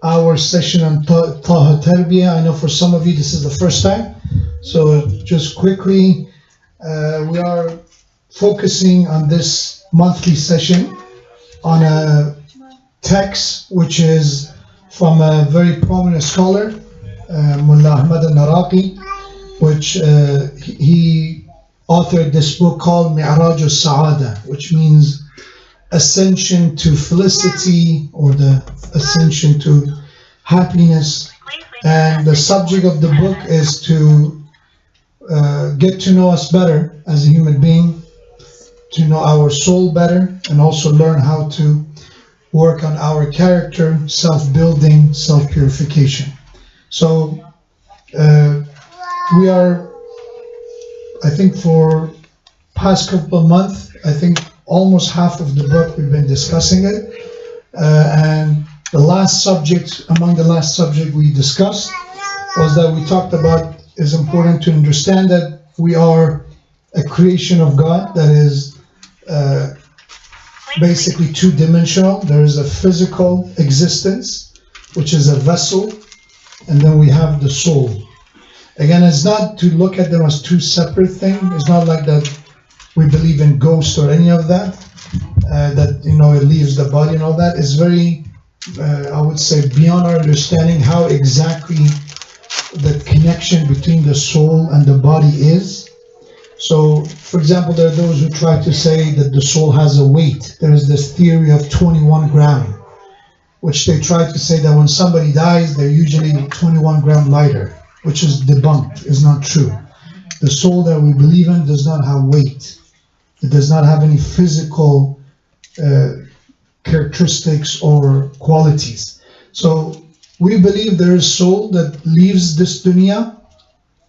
our session on Taha Tarbiyah. I know for some of you this is the first time. So just quickly, we are focusing on this monthly session on a text which is from a very prominent scholar, Mullah Ahmad al-Naraqi, which he authored this book called Mi'raj al-Sa'ada, which means ascension to felicity, or the ascension to happiness. And the subject of the book is to get to know us better as a human being, to know our soul better, and also learn how to work on our character, self-building, self-purification. So we are, I think for past couple of months, I think almost half of the book we've been discussing it. And the last subject, among the last subject we discussed, was that we talked about it's important to understand that we are a creation of God that is basically two-dimensional. There is a physical existence, which is a vessel, and then we have the soul. Again, it's not to look at them as two separate things. It's not like that we believe in ghosts or any of that, that, you know, it leaves the body and all that. It's very, I would say, beyond our understanding how exactly the connection between the soul and the body is. So, for example, there are those who try to say that the soul has a weight. There is this theory of 21 gram, which they try to say that when somebody dies, they're usually 21 gram lighter, which is debunked, is not true. The soul that we believe in does not have weight. It does not have any physical characteristics or qualities. So we believe there is soul that leaves this dunya,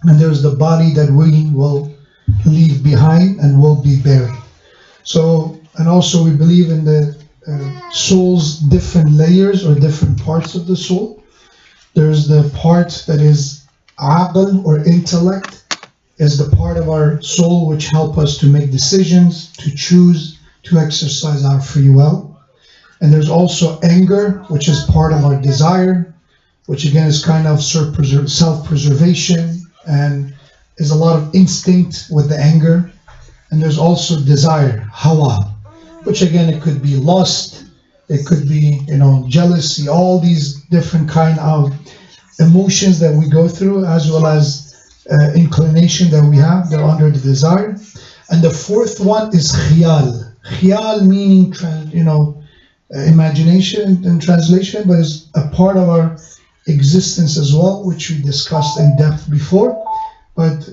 and there is the body that we will leave behind and will be buried. So, and also we believe in the soul's different layers or different parts of the soul. There's the part that is aql or intellect, is the part of our soul which help us to make decisions, to choose, to exercise our free will. And there's also anger, which is part of our desire, which again is kind of self-preservation and is a lot of instinct with the anger. And there's also desire, hawa, which again, it could be lust, it could be, you know, jealousy, all these different kind of emotions that we go through, as well as inclination that we have, they're under the desire. And the fourth one is khiyal. Khiyal meaning, imagination in translation, but it's a part of our existence as well, which we discussed in depth before. But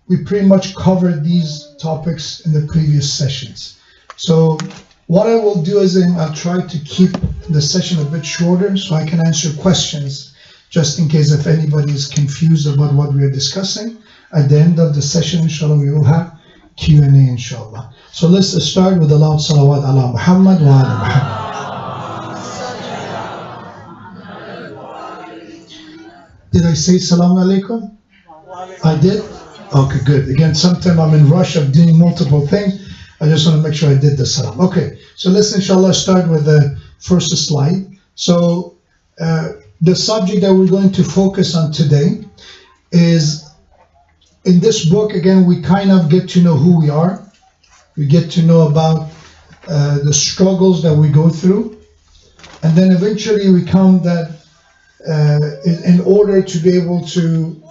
we pretty much covered these topics in the previous sessions. So what I will do is I'll try to keep the session a bit shorter so I can answer questions, just in case if anybody is confused about what we are discussing. At the end of the session, inshallah, we will have Q&A, inshallah. So let's start with a loud salawat ala Muhammad wa ala Muhammad. Did I say salaam alaikum? I did? Okay, good. Again, sometimes I'm in rush of doing multiple things. I just want to make sure I did the salam. Okay, so let's inshallah start with the first slide. So the subject that we're going to focus on today is, in this book, again, we kind of get to know who we are. We get to know about the struggles that we go through. And then eventually we come that in order to be able to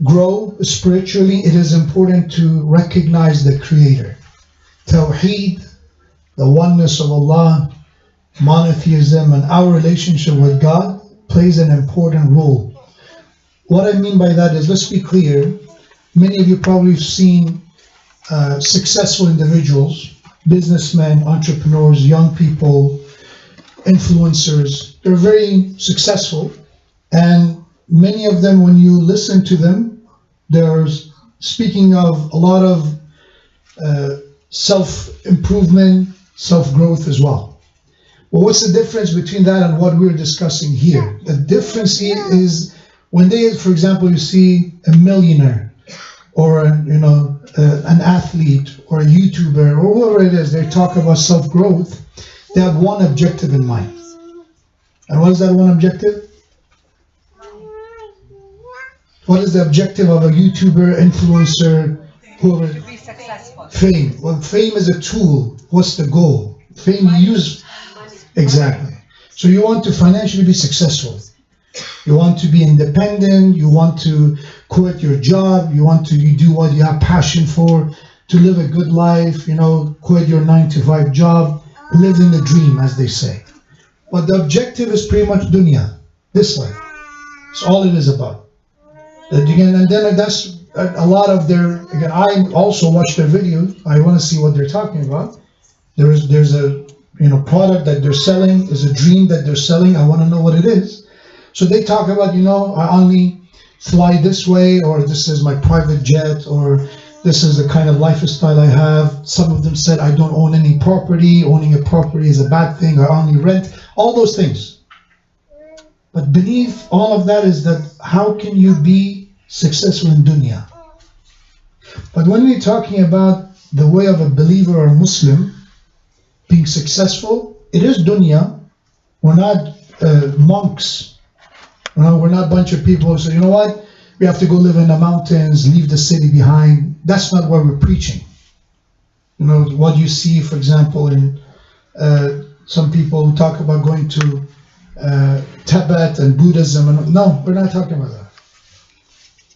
grow spiritually, it is important to recognize the Creator. Tawheed, the oneness of Allah, monotheism, and our relationship with God plays an important role. What I mean by that is, let's be clear, many of you probably have seen successful individuals, businessmen, entrepreneurs, young people, influencers. They're very successful, and many of them, when you listen to them, they're speaking of a lot of self-improvement, self-growth as well. Well, what's the difference between that and what we're discussing here? The difference here is when they, for example, you see a millionaire or an athlete or a YouTuber or whoever it is, they talk about self-growth, they have one objective in mind. And what is that one objective? What is the objective of a YouTuber, influencer, who To be successful. fame? Well, fame is a tool. What's the goal? Fame you use exactly. So you want to financially be successful. You want to be independent. You want to quit your job. You do what you have passion for. To live a good life. Quit your 9-to-5 job. Live in the dream, as they say. But the objective is pretty much dunya, this life. It's all it is about. And then that's a lot of their. Again, I also watch their videos. I want to see what they're talking about. There's a product that they're selling. There's a dream that they're selling. I want to know what it is. So they talk about I only fly this way, or this is my private jet, or this is the kind of lifestyle I have. Some of them said I don't own any property. Owning a property is a bad thing. I only rent. All those things. But beneath all of that is that how can you be successful in dunya? But when we're talking about the way of a believer or a Muslim being successful, it is dunya. We're not monks. We're not a bunch of people who say, you know what, we have to go live in the mountains, leave the city behind. That's not what we're preaching. What you see, for example, in some people who talk about going to Tibet and Buddhism. No, we're not talking about that.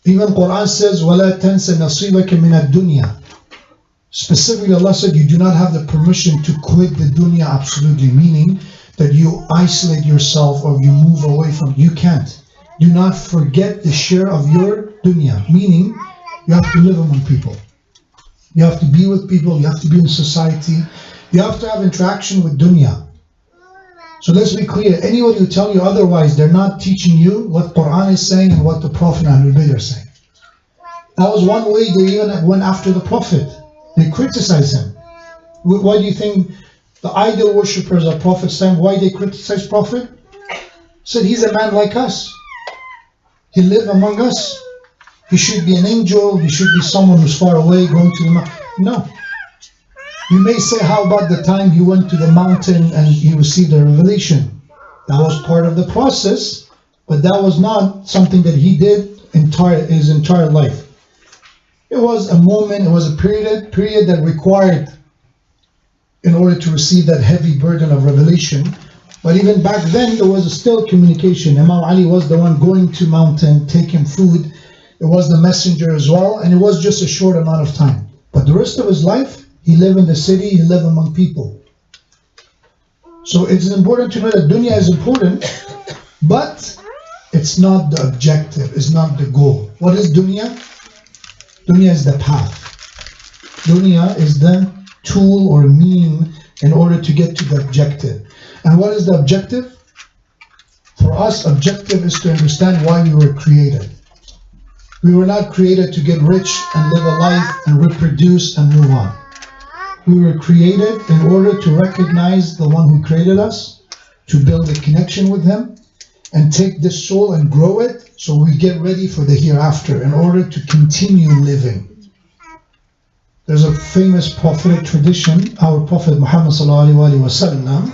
Even Quran says, وَلَا تَنْسَ نَصِيبَكَ مِنَ الدُّنْيَا. Specifically, Allah said you do not have the permission to quit the dunya absolutely, meaning that you isolate yourself or you move away from. You can't. Do not forget the share of your dunya, meaning you have to live among people. You have to be with people. You have to be in society. You have to have interaction with dunya. So let's be clear. Anyone who tell you otherwise, they're not teaching you what Quran is saying and what the Prophet and Ahlul Bayt are saying. That was one way they even went after the Prophet. They criticized him. Why do you think the idol worshippers of Prophet's time, why they criticize Prophet? Said he's a man like us. He lived among us. He should be an angel. He should be someone who's far away going to the mountain. No. You may say, how about the time he went to the mountain and he received a revelation? That was part of the process, but that was not something that he did his entire life. It was a moment, it was a period that required, in order to receive that heavy burden of revelation. But even back then, there was still communication. Imam Ali was the one going to mountain, taking food. It was the messenger as well, and it was just a short amount of time. But the rest of his life, he lived in the city, he lived among people. So it's important to know that dunya is important, but it's not the objective, it's not the goal. What is dunya? Dunya is the path. Dunya is the tool or mean in order to get to the objective. And what is the objective? For us, objective is to understand why we were created. We were not created to get rich and live a life and reproduce and move on. We were created in order to recognize the one who created us, to build a connection with him, and take this soul and grow it so we get ready for the hereafter in order to continue living. There's a famous prophetic tradition, our Prophet Muhammad sallallahu alaihi wasallam.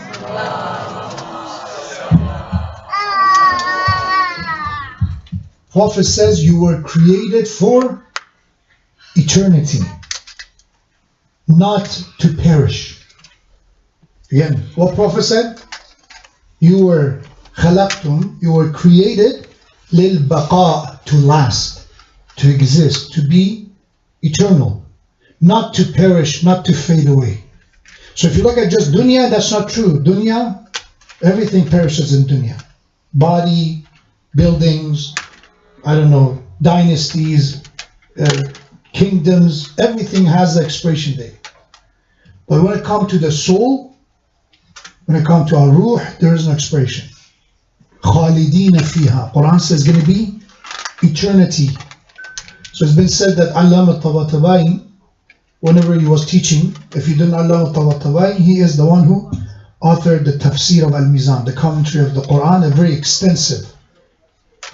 Prophet says you were created for eternity, not to perish. Again, what Prophet said? You were khalaqtum, you were created lil baqa, to last, to exist, to be eternal, not to perish, not to fade away. So if you look at just dunya, that's not true. Dunya, everything perishes in dunya. Body, buildings, dynasties, kingdoms, everything has an expiration date. But when it comes to the soul, when it comes to our ruh, there is an expiration. Khalidina fiha. Quran says it's going to be eternity. So it's been said that Allama Tabatabai, whenever he was teaching, if you didn't Allama Tabatabai, he is the one who authored the tafsir of Al-Mizan, the commentary of the Quran, a very extensive.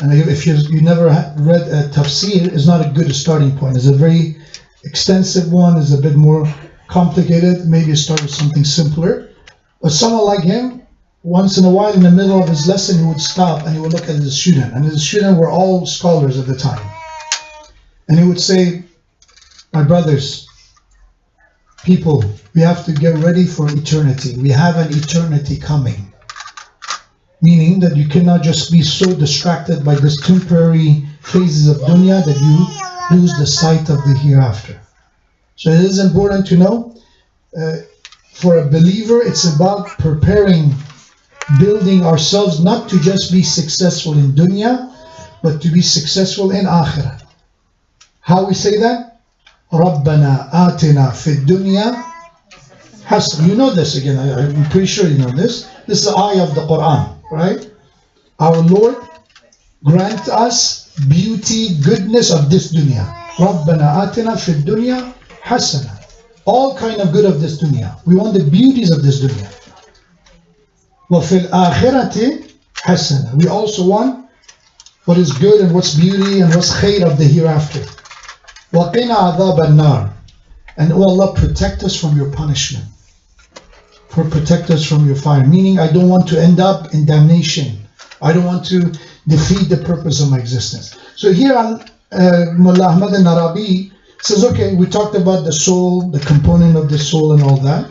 And if you never read a tafsir, it's not a good starting point. It's a very extensive one, it's a bit more complicated. Maybe start with something simpler. But someone like him, once in a while in the middle of his lesson, he would stop and he would look at his student. And his student were all scholars at the time. And he would say, my brothers, people, we have to get ready for eternity. We have an eternity coming. Meaning that you cannot just be so distracted by this temporary phases of dunya that you lose the sight of the hereafter. So it is important to know, for a believer, it's about preparing, building ourselves not to just be successful in dunya, but to be successful in akhirah. How we say that? رَبَّنَا آتِنَا فِي الدُّنْيَا حَسَنًا. You know this again, I'm pretty sure you know this. This is the ayah of the Quran, right? Our Lord, grant us beauty, goodness of this dunya. رَبَّنَا آتِنَا فِي الدُّنْيا حَسَنًا. All kind of good of this dunya. We want the beauties of this dunya. وَفِي الْآخِرَةِ حَسَنًا. We also want what is good and what's beauty and what's khair of the hereafter. وَقِنَا عَذَابَ النَّارِ. And oh Allah, protect us from your punishment. Protect us from your fire. Meaning, I don't want to end up in damnation. I don't want to defeat the purpose of my existence. So here, Mullah Ahmad al-Arabi says, okay, we talked about the soul, the component of the soul and all that.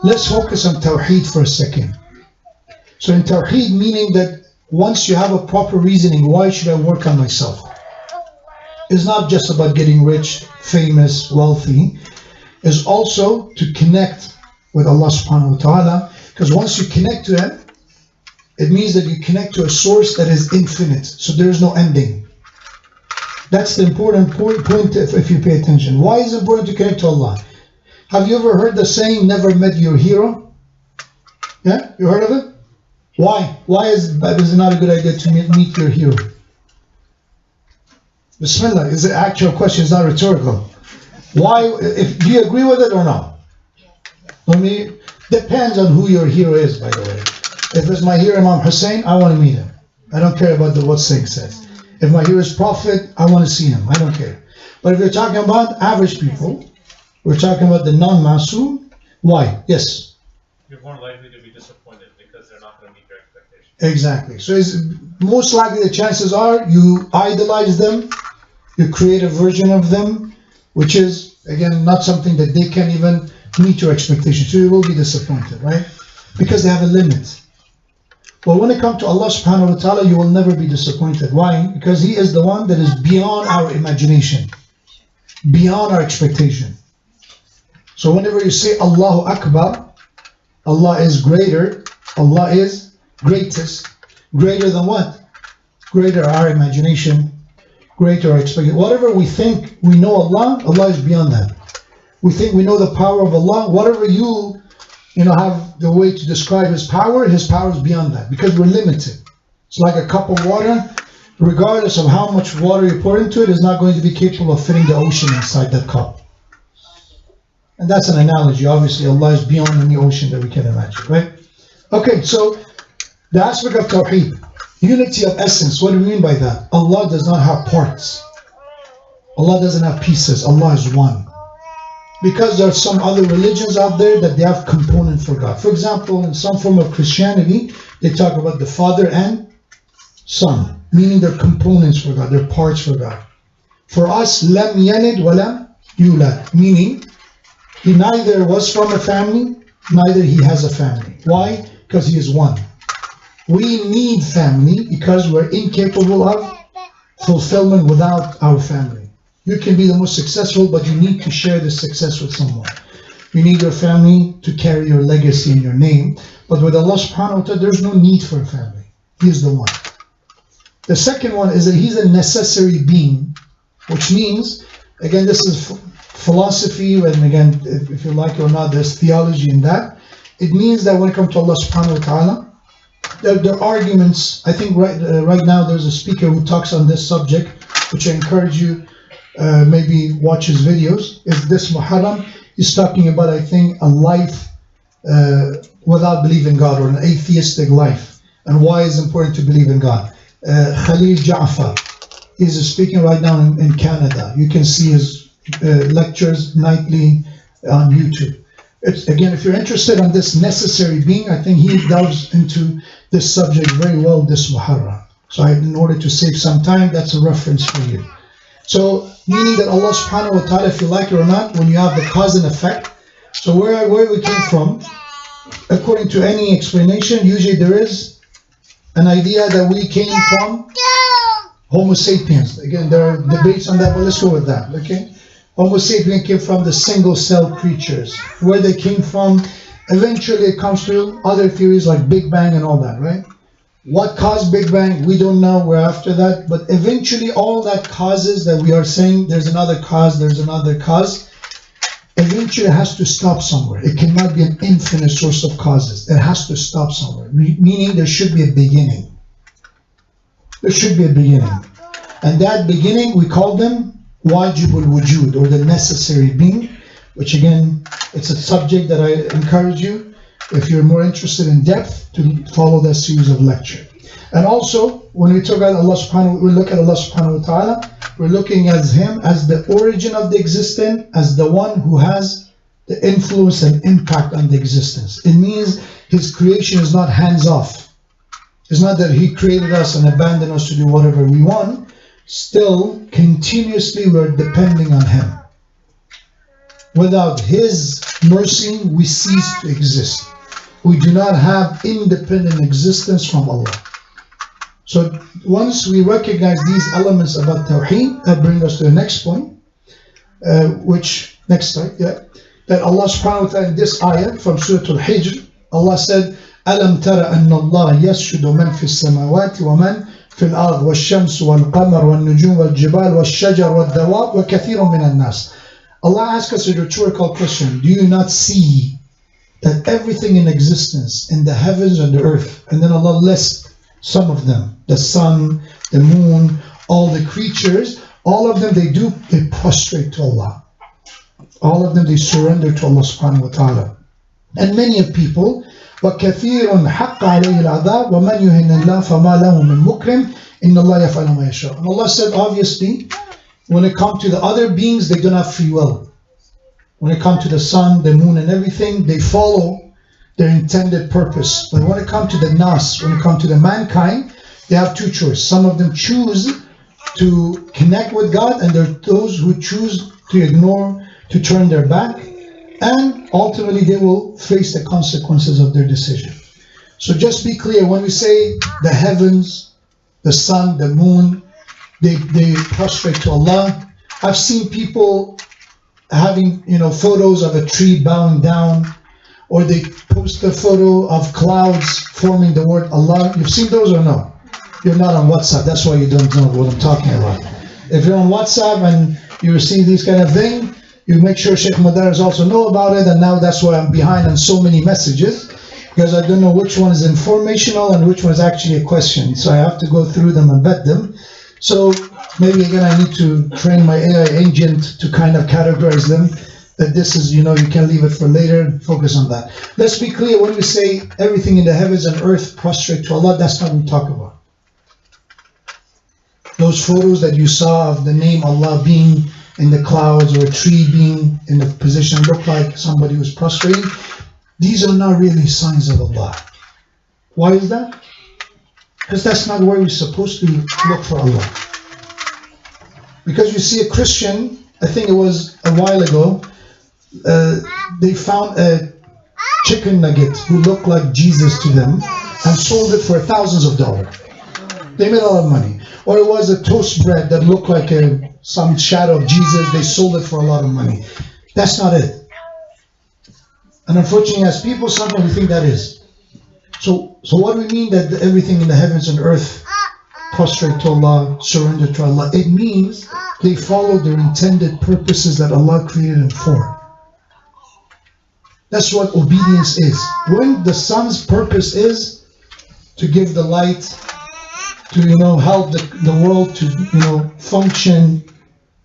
Let's focus on Tawheed for a second. So in Tawheed, meaning that once you have a proper reasoning, why should I work on myself? It's not just about getting rich, famous, wealthy. It's also to connect with Allah subhanahu wa ta'ala. Because once you connect to Him, it means that you connect to a source that is infinite. So there is no ending. That's the important point if you pay attention. Why is it important to connect to Allah? Have you ever heard the saying, never met your hero? Yeah? You heard of it? Why? Why is it not a good idea to meet your hero? Bismillah, is the actual question, it's not rhetorical. Why? Do you agree with it or not? Depends on who your hero is, by the way. If it's my hero Imam Hussein, I want to meet him. I don't care about what saying says. If my hero is Prophet, I want to see him. I don't care. But if you're talking about average people, we're talking about the non-masoom, why? Yes? You're more likely to be disappointed because they're not going to meet your expectations. Exactly. So most likely the chances are you idolize them, you create a version of them, which is, again, not something that they can even meet your expectations. So you will be disappointed, right? Because they have a limit. But when it comes to Allah subhanahu wa ta'ala, you will never be disappointed. Why? Because He is the one that is beyond our imagination, beyond our expectation. So whenever you say Allahu Akbar, Allah is greater, Allah is greatest. Greater than what? Greater our imagination, greater our expectation. Whatever we think we know Allah, Allah is beyond that. We think we know the power of Allah. Whatever you have the way to describe His power is beyond that, because we're limited. It's like a cup of water. Regardless of how much water you pour into it, is not going to be capable of filling the ocean inside that cup. And that's an analogy. Obviously, Allah is beyond any ocean that we can imagine, right? Okay, so the aspect of Tawheed, unity of essence. What do we mean by that? Allah does not have parts. Allah doesn't have pieces. Allah is one. Because there are some other religions out there that they have components for God. For example, in some form of Christianity, they talk about the Father and Son, meaning they're components for God, they're parts for God. For us, lam yalid wa lam yulad, meaning He neither was from a family, neither He has a family. Why? Because He is one. We need family because we're incapable of fulfillment without our family. You can be the most successful, but you need to share the success with someone. You need your family to carry your legacy and your name. But with Allah subhanahu wa ta'ala, there's no need for a family. He is the one. The second one is that He's a necessary being, which means, again, this is philosophy, and again, if you like it or not, there's theology in that. It means that when it comes to Allah subhanahu wa ta'ala, there are arguments. I think right now there's a speaker who talks on this subject, which I encourage you maybe watch his videos. Is this Moharram? He's talking about, I think, a life without believing God, or an atheistic life, and why it's important to believe in God. Khalil Ja'far, he's speaking right now in Canada. You can see his lectures nightly on YouTube. It's, again, if you're interested in this necessary being, I think he delves into this subject very well this Muharram. So in order to save some time, that's a reference for you. So meaning that Allah subhanahu wa ta'ala, if you like it or not, when you have the cause and effect, so where we came from, according to any explanation, usually there is an idea that we came from Homo sapiens. Again, there are debates on that, but let's go with that, okay? Homo sapiens came from the single-cell creatures. Where they came from, eventually it comes to other theories like Big Bang and all that, right? What caused Big Bang, we don't know, we're after that, but eventually all that causes that we are saying, there's another cause, eventually it has to stop somewhere. It cannot be an infinite source of causes. It has to stop somewhere, meaning there should be a beginning. There should be a beginning. And that beginning, we call them wajibul wujud, or the necessary being, which again, it's a subject that I encourage you, if you're more interested in depth, to follow that series of lecture. And also, when we talk about Allah subhanahu, we look at Allah subhanahu wa ta'ala, we're looking at Him as the origin of the existence, as the one who has the influence and impact on the existence. It means His creation is not hands off. It's not that He created us and abandoned us to do whatever we want. Still, continuously we're depending on Him. Without His mercy, we cease to exist. We do not have independent existence from Allah. So once we recognize these elements about Tawheed, that brings us to the next point, next slide, that Allah subhanahu wa ta'ala in this ayah from Surah Al-Hijr, Allah said, أَلَمْ تَرَ أَنَّ اللَّهَ يَسْجُدُ مَنْ فِي السَّمَاوَاتِ وَمَنْ فِي الْأَرْضِ وَالشَّمْسُ وَالْقَمَرُ وَالنُّجُومُ وَالْجِبَالُ وَالشَّجَرُ وَالدَّوَابُ وَكَثِيرٌ مِنَ النَّاسِ. Allah asks us a rhetorical question. Do you not see that everything in existence, in the heavens and the earth, and then Allah lists some of them, the sun, the moon, all the creatures, all of them they prostrate to Allah. All of them they surrender to Allah subhanahu wa ta'ala. And many of people, وَكَثِيرٌ حَقَّ عَلَيْهِ الْعَذَابُ وَمَنْ يُهِنَ اللَّهُ فَمَا لَهُ مِنْ مُكْرِمٍ إِنَّ اللَّهَ يَفْعَلُ مَا يَشَاءُ. And Allah said, obviously, when it comes to the other beings, they don't have free will. When it comes to the sun, the moon and everything, they follow their intended purpose. But when it comes to the nas, when it comes to the mankind, they have two choices. Some of them choose to connect with God, and there are those who choose to ignore, to turn their back, and ultimately they will face the consequences of their decision. So just be clear, when we say the heavens, the sun, the moon, they prostrate to Allah. I've seen people having photos of a tree bowing down, or they post a photo of clouds forming the word Allah. You've seen those or no? You're not on WhatsApp, that's why you don't know what I'm talking about. If you're on WhatsApp and you see these kind of things, you make sure Sheikh Modarres also know about it, and now that's why I'm behind on so many messages, because I don't know which one is informational and which one is actually a question. So I have to go through them and vet them. So maybe again I need to train my AI agent to kind of categorize them, that this is, you can leave it for later and focus on that. Let's be clear, when we say everything in the heavens and earth prostrate to Allah, that's not what we talk about. Those photos that you saw of the name Allah being in the clouds, or a tree being in the position look like somebody who's prostrating, these are not really signs of Allah. Why is that? Because that's not where we're supposed to look for Allah. Because you see a Christian, I think it was a while ago, they found a chicken nugget who looked like Jesus to them and sold it for thousands of dollars. They made a lot of money. Or it was a toast bread that looked like some shadow of Jesus. They sold it for a lot of money. That's not it. And unfortunately, as people, sometimes we think that is. So what do we mean that everything in the heavens and earth prostrate to Allah, surrender to Allah? It means they follow their intended purposes that Allah created them for. That's what obedience is. When the sun's purpose is to give the light, to help the world to function,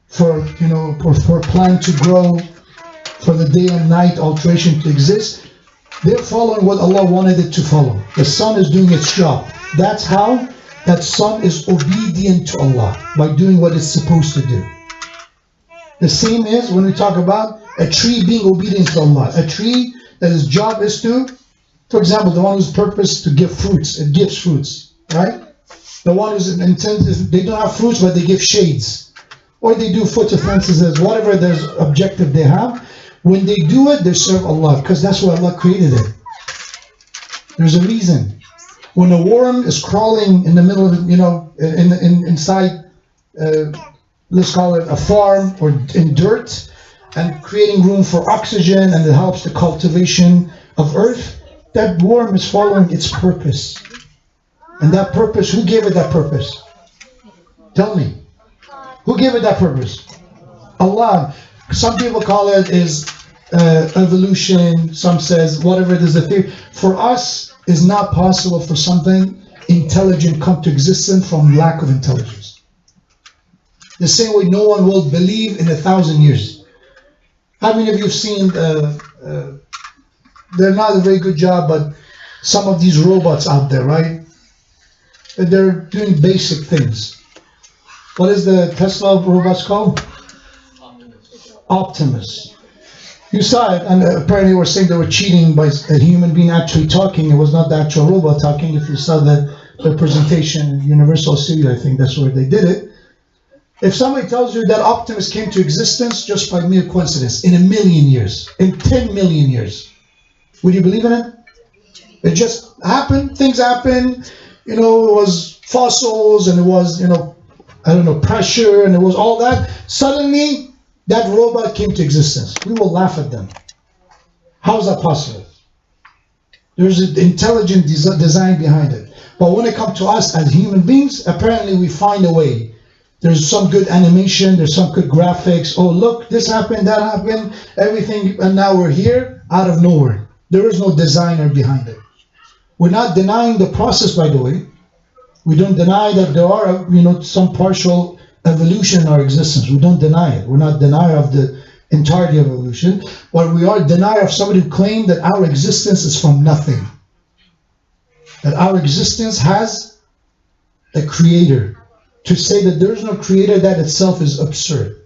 for a plant to grow, for the day and night alteration to exist, they're following what Allah wanted it to follow. The sun is doing its job. That's how that sun is obedient to Allah, by doing what it's supposed to do. The same is when we talk about a tree being obedient to Allah. A tree that its job is to, for example, the one whose purpose to give fruits, it gives fruits, right? The one who's intended, they don't have fruits, but they give shades. Or they do foot offenses, as whatever their objective they have. When they do it, they serve Allah, because that's why Allah created it. There's a reason. When a worm is crawling in the middle of, inside, let's call it a farm or in dirt, and creating room for oxygen, and it helps the cultivation of earth, that worm is following its purpose. And that purpose, who gave it that purpose? Tell me. Who gave it that purpose? Allah. Some people call it is evolution. Some says whatever it is. The theory. For us, it's not possible for something intelligent come to existence from lack of intelligence. The same way no one will believe in 1,000 years. How many of you have seen, they're not a very good job, but some of these robots out there, right? They're doing basic things. What is the Tesla robots called? Optimus. You saw it, and apparently we're saying they were cheating by a human being actually talking. It was not the actual robot talking. If you saw the presentation in Universal Studios, I think that's where they did it. If somebody tells you that Optimus came to existence just by mere coincidence, in 1,000,000 years, in 10 million years, would you believe in it? It just happened, things happen, it was fossils, and it was, pressure, and it was all that. Suddenly, that robot came to existence. We will laugh at them. How is that possible? There's an intelligent design behind it. But when it comes to us as human beings, apparently we find a way. There's some good animation, there's some good graphics. Oh, look, this happened, that happened, everything, and now we're here out of nowhere. There is no designer behind it. We're not denying the process, by the way. We don't deny that there are, some partial evolution in our existence. We don't deny it. We're not denier of the entirety of evolution. But we are denier of somebody who claimed that our existence is from nothing. That our existence has a creator. To say that there is no creator, that itself is absurd.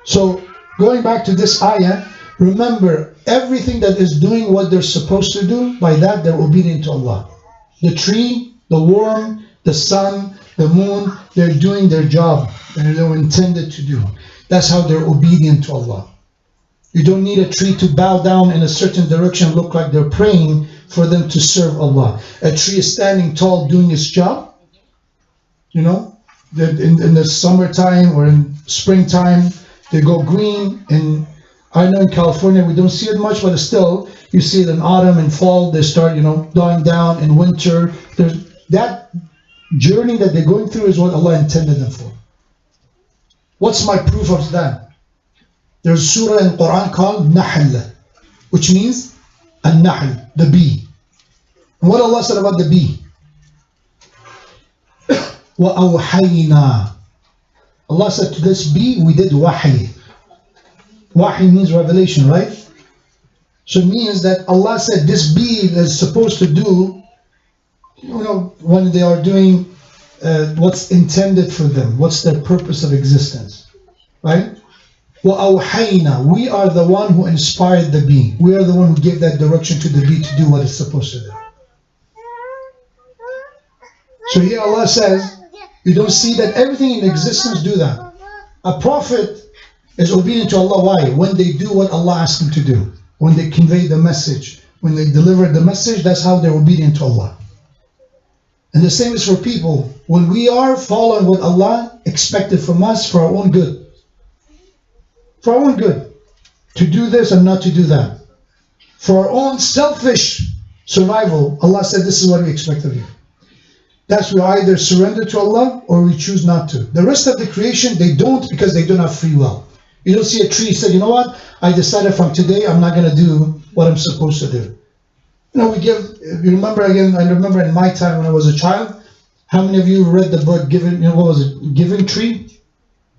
So, going back to this ayah, remember, everything that is doing what they're supposed to do, by that they're obedient to Allah. The tree, the worm, the sun, the moon, they're doing their job that they were intended to do. That's how they're obedient to Allah. You don't need a tree to bow down in a certain direction, look like they're praying for them to serve Allah. A tree is standing tall doing its job. In the summertime or in springtime, they go green. And I know in California we don't see it much, but still, you see it in autumn and fall, they start, dying down. In winter, that journey that they're going through is what Allah intended them for. What's my proof of that? There's a surah in Quran called Nahl, which means An-Nahl, the bee. And what Allah said about the bee? وَأَوْحَيْنَا. Allah said to this bee, we did wahi. Wahi means revelation, right? So it means that Allah said this bee is supposed to do, when they are doing what's intended for them, what's their purpose of existence, right? وَأَوْحَيْنَا. We are the one who inspired the bee. We are the one who gave that direction to the bee to do what it's supposed to do. So here Allah says, you don't see that everything in existence do that. A prophet is obedient to Allah. Why? When they do what Allah asks them to do. When they convey the message. When they deliver the message, that's how they're obedient to Allah. And the same is for people. When we are following what Allah expected from us for our own good. For our own good. To do this and not to do that. For our own selfish survival, Allah said this is what we expect of you. That's we either surrender to Allah or we choose not to. The rest of the creation, they don't, because they don't have free will. You don't see a tree say, you know what, I decided from today I'm not going to do what I'm supposed to do. I remember in my time when I was a child, how many of you read the book Giving, what was it, Giving Tree?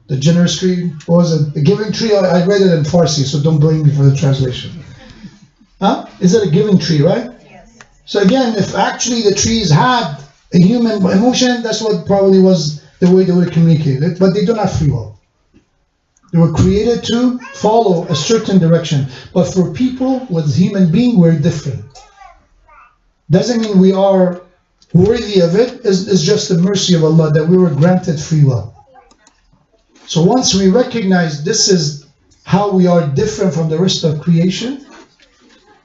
The Generous Tree? What was it? The Giving Tree? I read it in Farsi, so don't blame me for the translation. Huh? Is it a giving tree, right? Yes. So again, if actually the trees had a human emotion, that's what probably was the way they would communicate it, but they don't have free will. They were created to follow a certain direction. But for people, with human being, we're different. Doesn't mean we are worthy of it. It's just the mercy of Allah that we were granted free will. So once we recognize this is how we are different from the rest of creation,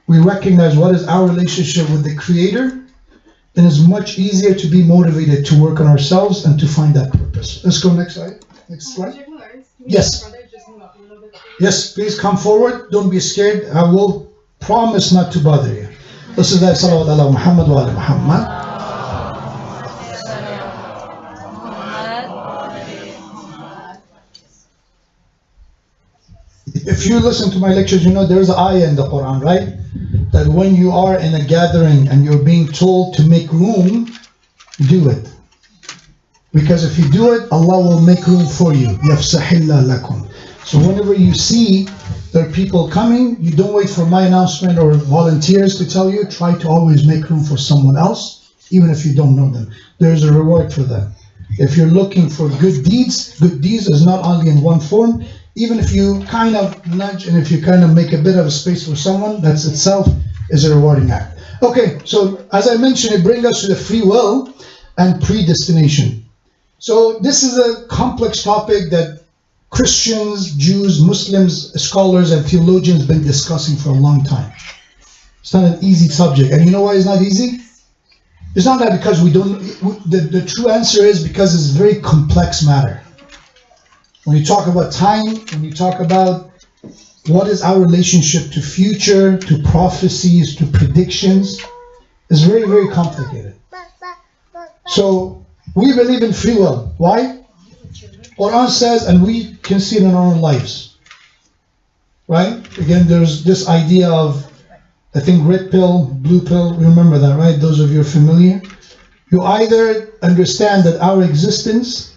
we recognize what is our relationship with the Creator, then it's much easier to be motivated to work on ourselves and to find that purpose. Let's go next slide. Next slide. Yes. Yes, please come forward. Don't be scared. I will promise not to bother you. This is that salawat ala Muhammad wa ala Muhammad. If you listen to my lectures, you know there's an ayah in the Quran, right? That when you are in a gathering and you're being told to make room, do it. Because if you do it, Allah will make room for you. يَفْسَحِ lakum. So whenever you see there are people coming, you don't wait for my announcement or volunteers to tell you. Try to always make room for someone else, even if you don't know them. There's a reward for that. If you're looking for good deeds is not only in one form. Even if you kind of nudge and if you kind of make a bit of a space for someone, that itself is a rewarding act. Okay, so as I mentioned, it brings us to the free will and predestination. So this is a complex topic that Christians, Jews, Muslims, scholars and theologians have been discussing for a long time. It's not an easy subject. And you know why it's not easy? It's not that because we don't, the true answer is because it's a very complex matter. When you talk about time, when you talk about what is our relationship to future, to prophecies, to predictions, it's very, very complicated. So we believe in free will. Why? Quran says, and we can see it in our own lives. Right? Again, there's this idea of, I think, red pill, blue pill. Remember that, right? Those of you who are familiar. You either understand that our existence,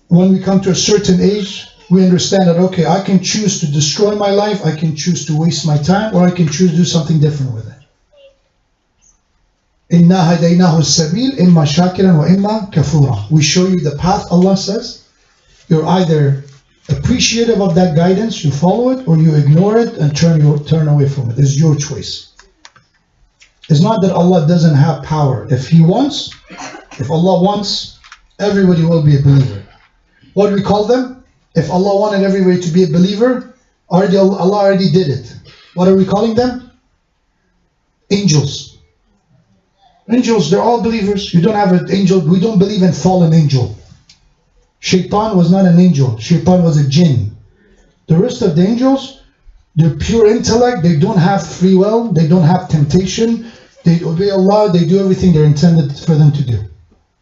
when we come to a certain age, we understand that, okay, I can choose to destroy my life, I can choose to waste my time, or I can choose to do something different with it. إِنَّا هَدَيْنَاهُ السَّبِيلِ إِمَّا شَاكِرًا وَإِمَّا كَفُورًا. We show you the path, Allah says. You're either appreciative of that guidance, you follow it, or you ignore it and turn away from it. It's your choice. It's not that Allah doesn't have power. If Allah wants, everybody will be a believer. What do we call them? If Allah wanted everybody to be a believer, Allah already did it. What are we calling them? Angels. Angels, they're all believers. You don't have an angel. We don't believe in fallen angel. Shaitan was not an angel. Shaitan was a jinn. The rest of the angels, they're pure intellect. They don't have free will. They don't have temptation. They obey Allah. They do everything they're intended for them to do.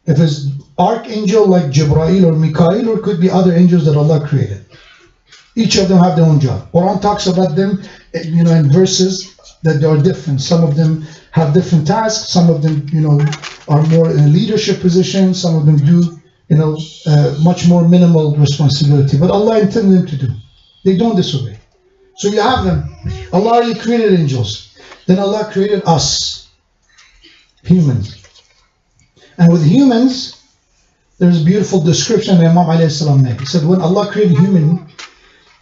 If it's archangel like Jibreel or Mikael, or it could be other angels that Allah created. Each of them have their own job. Quran talks about them, in verses that they are different. Some of them have different tasks. Some of them, are more in a leadership position. Some of them do, much more minimal responsibility. But Allah intended them to do. They don't disobey. So you have them. Allah already created angels. Then Allah created us, humans. And with humans, there's a beautiful description that Imam alayhi salam made. He said, when Allah created human,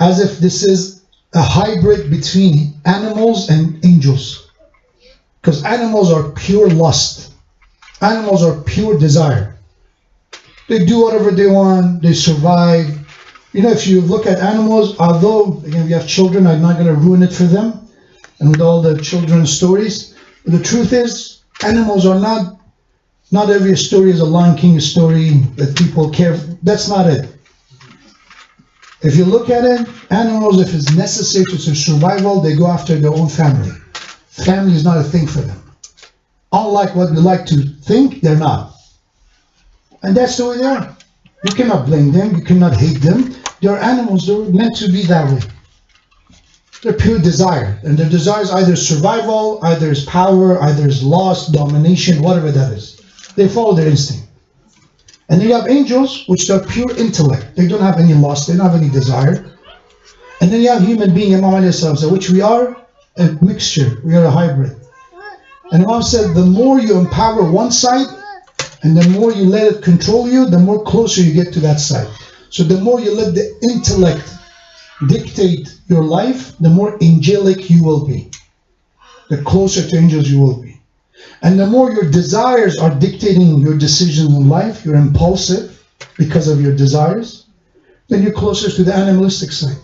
as if this is a hybrid between animals and angels. Because animals are pure lust. Animals are pure desire. They do whatever they want, they survive. If you look at animals, although, again, we have children, I'm not going to ruin it for them, and with all the children's stories, but the truth is, animals are not every story is a Lion King story that people care for. That's not it. If you look at it, animals, if it's necessary to survival, they go after their own family. Family is not a thing for them. Unlike what we like to think, they're not. And that's the way they are. You cannot blame them, you cannot hate them. They're animals, they're meant to be that way. They're pure desire. And their desire is either survival, either is power, either is lust, domination, whatever that is. They follow their instinct. And then you have angels, which are pure intellect. They don't have any lust, they don't have any desire. And then you have human being, Imam alayhi salam said, which we are a mixture, we are a hybrid. And Imam said, the more you empower one side, and the more you let it control you, the more closer you get to that side. So the more you let the intellect dictate your life, the more angelic you will be. The closer to angels you will be. And the more your desires are dictating your decisions in life, you're impulsive because of your desires, then you're closer to the animalistic side.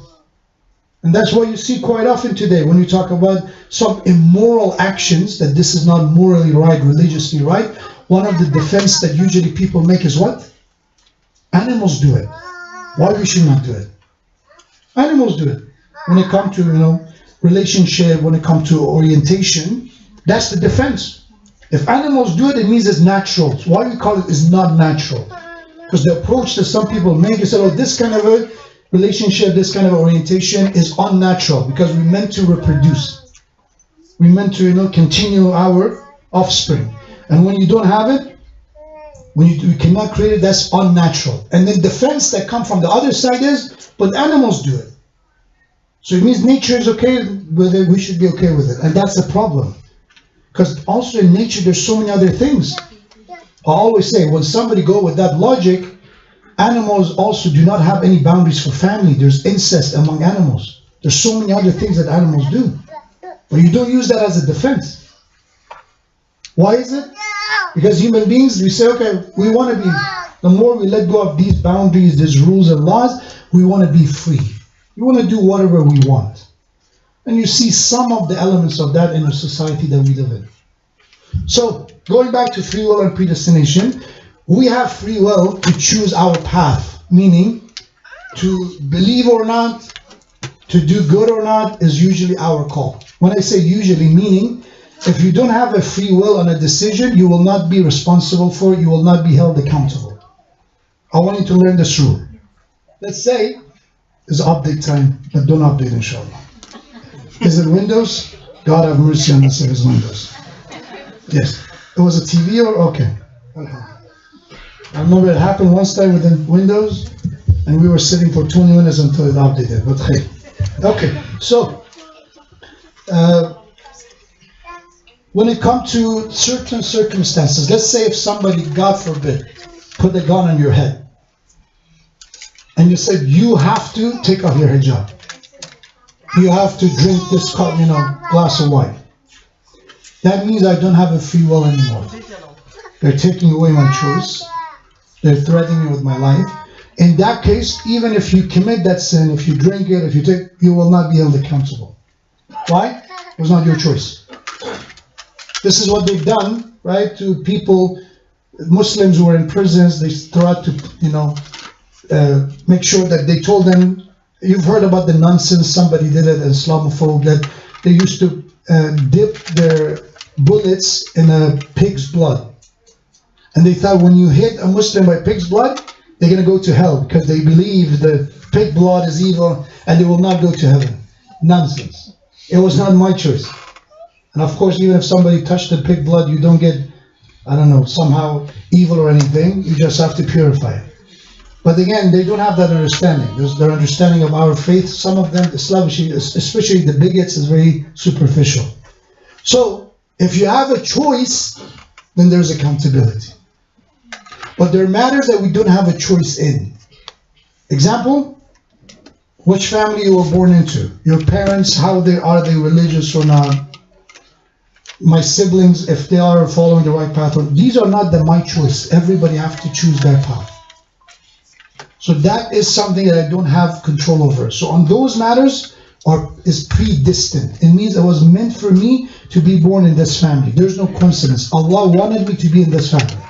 And that's why you see quite often today when you talk about some immoral actions, that this is not morally right, religiously right, one of the defense that usually people make is what? Animals do it. Why we should not do it? Animals do it. When it comes to, relationship, when it comes to orientation, that's the defense. If animals do it, it means it's natural. So why we call it is not natural? Because the approach that some people make is, this kind of a relationship, this kind of orientation is unnatural because we meant to reproduce. We meant to, continue our offspring. And when you don't have it, when you cannot create it, that's unnatural. And then defense that come from the other side is, but animals do it. So it means nature is okay with it, we should be okay with it. And that's the problem. Because also in nature, there's so many other things. I always say, when somebody go with that logic, animals also do not have any boundaries for family. There's incest among animals. There's so many other things that animals do. But you don't use that as a defense. Why is it? Because human beings, we say, okay, we want to be, the more we let go of these boundaries, these rules and laws, we want to be free. We want to do whatever we want. And you see some of the elements of that in a society that we live in. So, going back to free will and predestination, we have free will to choose our path, meaning to believe or not, to do good or not is usually our call. When I say usually, meaning if you don't have a free will on a decision, you will not be responsible for it, you will not be held accountable. I want you to learn this rule. Let's say it's update time, but don't update inshallah. Is it Windows? God have mercy on us if it's Windows. Yes. It was a TV or? Okay. I remember it happened once time within Windows, and we were sitting for 20 minutes until it updated. But hey. Okay, so when it comes to certain circumstances, let's say if somebody, God forbid, put a gun on your head, and you said you have to take off your hijab, you have to drink this cup, glass of wine. That means I don't have a free will anymore. They're taking away my choice. They're threatening me with my life. In that case, even if you commit that sin, if you drink it, you will not be held accountable. Why? It was not your choice. This is what they've done, right, to people, Muslims who were in prisons. They tried to, make sure that they told them, you've heard about the nonsense, somebody did it, Islamophobe, that they used to dip their bullets in a pig's blood. And they thought when you hit a Muslim by pig's blood, they're going to go to hell because they believe the pig blood is evil and they will not go to heaven. Nonsense. It was not my choice. And of course, even if somebody touched the pig blood, you don't get, somehow evil or anything. You just have to purify it. But again, they don't have that understanding. Their understanding of our faith, some of them, especially the bigots, is very superficial. So, if you have a choice, then there's accountability. But there are matters that we don't have a choice in. Example, which family you were born into. Your parents, are they religious or not? My siblings, if they are following the right path. These are not my choice. Everybody has to choose their path. So that is something that I don't have control over. So on those matters is predestined. It means it was meant for me to be born in this family. There's no coincidence. Allah wanted me to be in this family.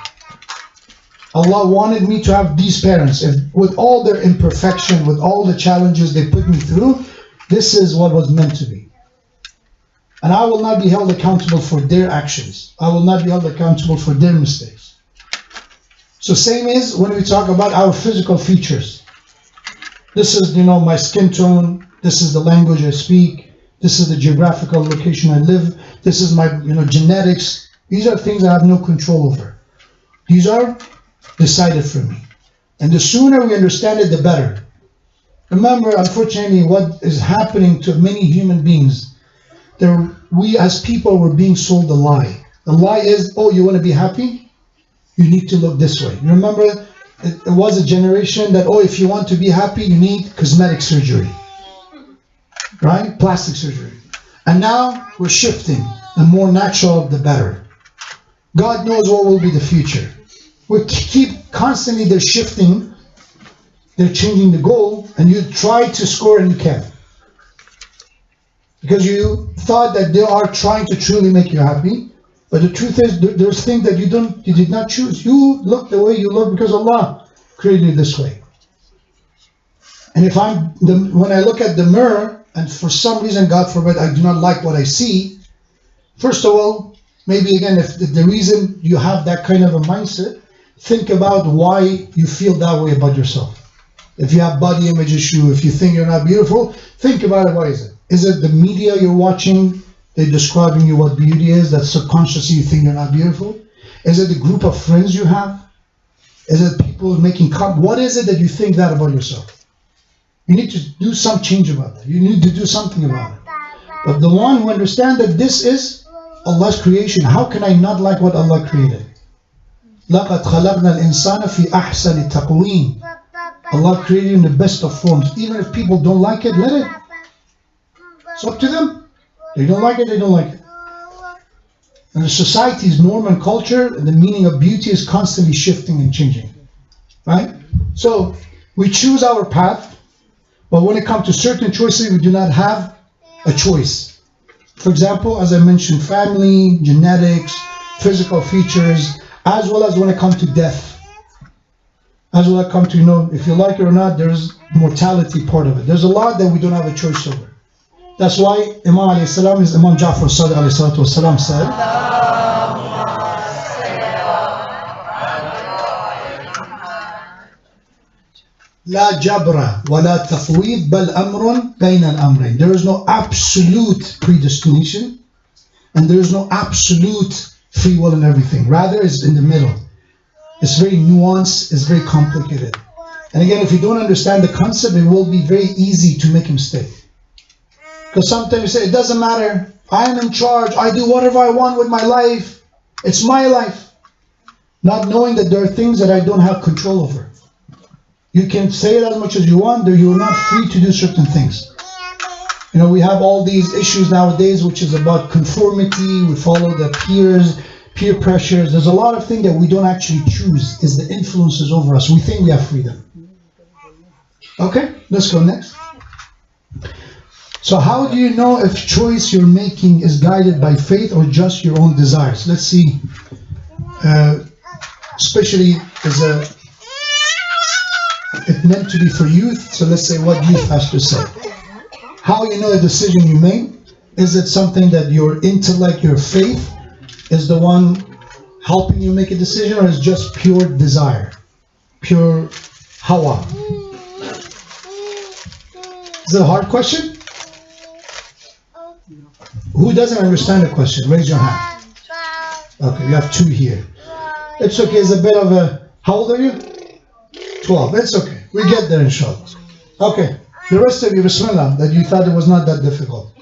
Allah wanted me to have these parents. With all their imperfection, with all the challenges they put me through, this is what was meant to be. And I will not be held accountable for their actions. I will not be held accountable for their mistakes. So same is when we talk about our physical features. This is, my skin tone. This is the language I speak. This is the geographical location I live. This is my, genetics. These are things I have no control over. These are decided for me. And the sooner we understand it, the better. Remember, unfortunately, what is happening to many human beings, we as people were being sold a lie. The lie is, you want to be happy? You need to look this way. You remember, it was a generation that, if you want to be happy, you need cosmetic surgery. right? Plastic surgery. And now we're shifting. The more natural, the better. God knows what will be the future. We keep constantly, they're shifting, they're changing the goal, and you try to score and you can't. Because you thought that they are trying to truly make you happy. But the truth is, there's things that you did not choose. You look the way you look because Allah created you this way. And if when I look at the mirror, and for some reason, God forbid, I do not like what I see, first of all, maybe again, if the reason you have that kind of a mindset, think about why you feel that way about yourself. If you have body image issue, if you think you're not beautiful, think about it. Why is it? Is it the media you're watching? They're describing you what beauty is, that subconsciously you think you're not beautiful? Is it the group of friends you have? Is it people making what is it that you think that about yourself? You need to do some change about that. You need to do something about it. But the one who understands that this is Allah's creation, how can I not like what Allah created? لَقَدْ خَلَقْنَا الْإِنسَانَ فِي أَحْسَنِ تَقْوِيمٍ. Allah created in the best of forms. Even if people don't like it, let it. It's up to them. They don't like it, they don't like it. And the society's norm and culture, the meaning of beauty is constantly shifting and changing. Right? So, we choose our path, but when it comes to certain choices, we do not have a choice. For example, as I mentioned, family, genetics, physical features, as well as when it comes to death. As well as come to, if you like it or not, there's mortality part of it. There's a lot that we don't have a choice over. That's why Imam alayhi salam is Imam Ja'far Sadiq alayhi salatu wasalam said, La jabra wa la tafweed bal amrun bayna al-amrayn. There is no absolute predestination and there is no absolute free will in everything. Rather, it's in the middle. It's very nuanced, it's very complicated. And again, if you don't understand the concept, it will be very easy to make a mistake. Because sometimes you say, it doesn't matter, I am in charge, I do whatever I want with my life, it's my life. Not knowing that there are things that I don't have control over. You can say it as much as you want, you're not free to do certain things. We have all these issues nowadays, which is about conformity, we follow the peer pressures. There's a lot of things that we don't actually choose, is the influences over us. We think we have freedom. Okay, let's go next. So how do you know if choice you're making is guided by faith or just your own desires? Let's see. Especially it's meant to be for youth, so let's say what youth has to say. How you know a decision you made? Is it something that your intellect, your faith is the one helping you make a decision, or is just pure desire? Pure hawa? Is it a hard question? Who doesn't understand the question? Raise your hand. Okay, we have 2 here. It's okay, it's a bit of a... How old are you? 12, it's okay. We get there inshallah. Okay, the rest of you, bismillah, that you thought it was not that difficult.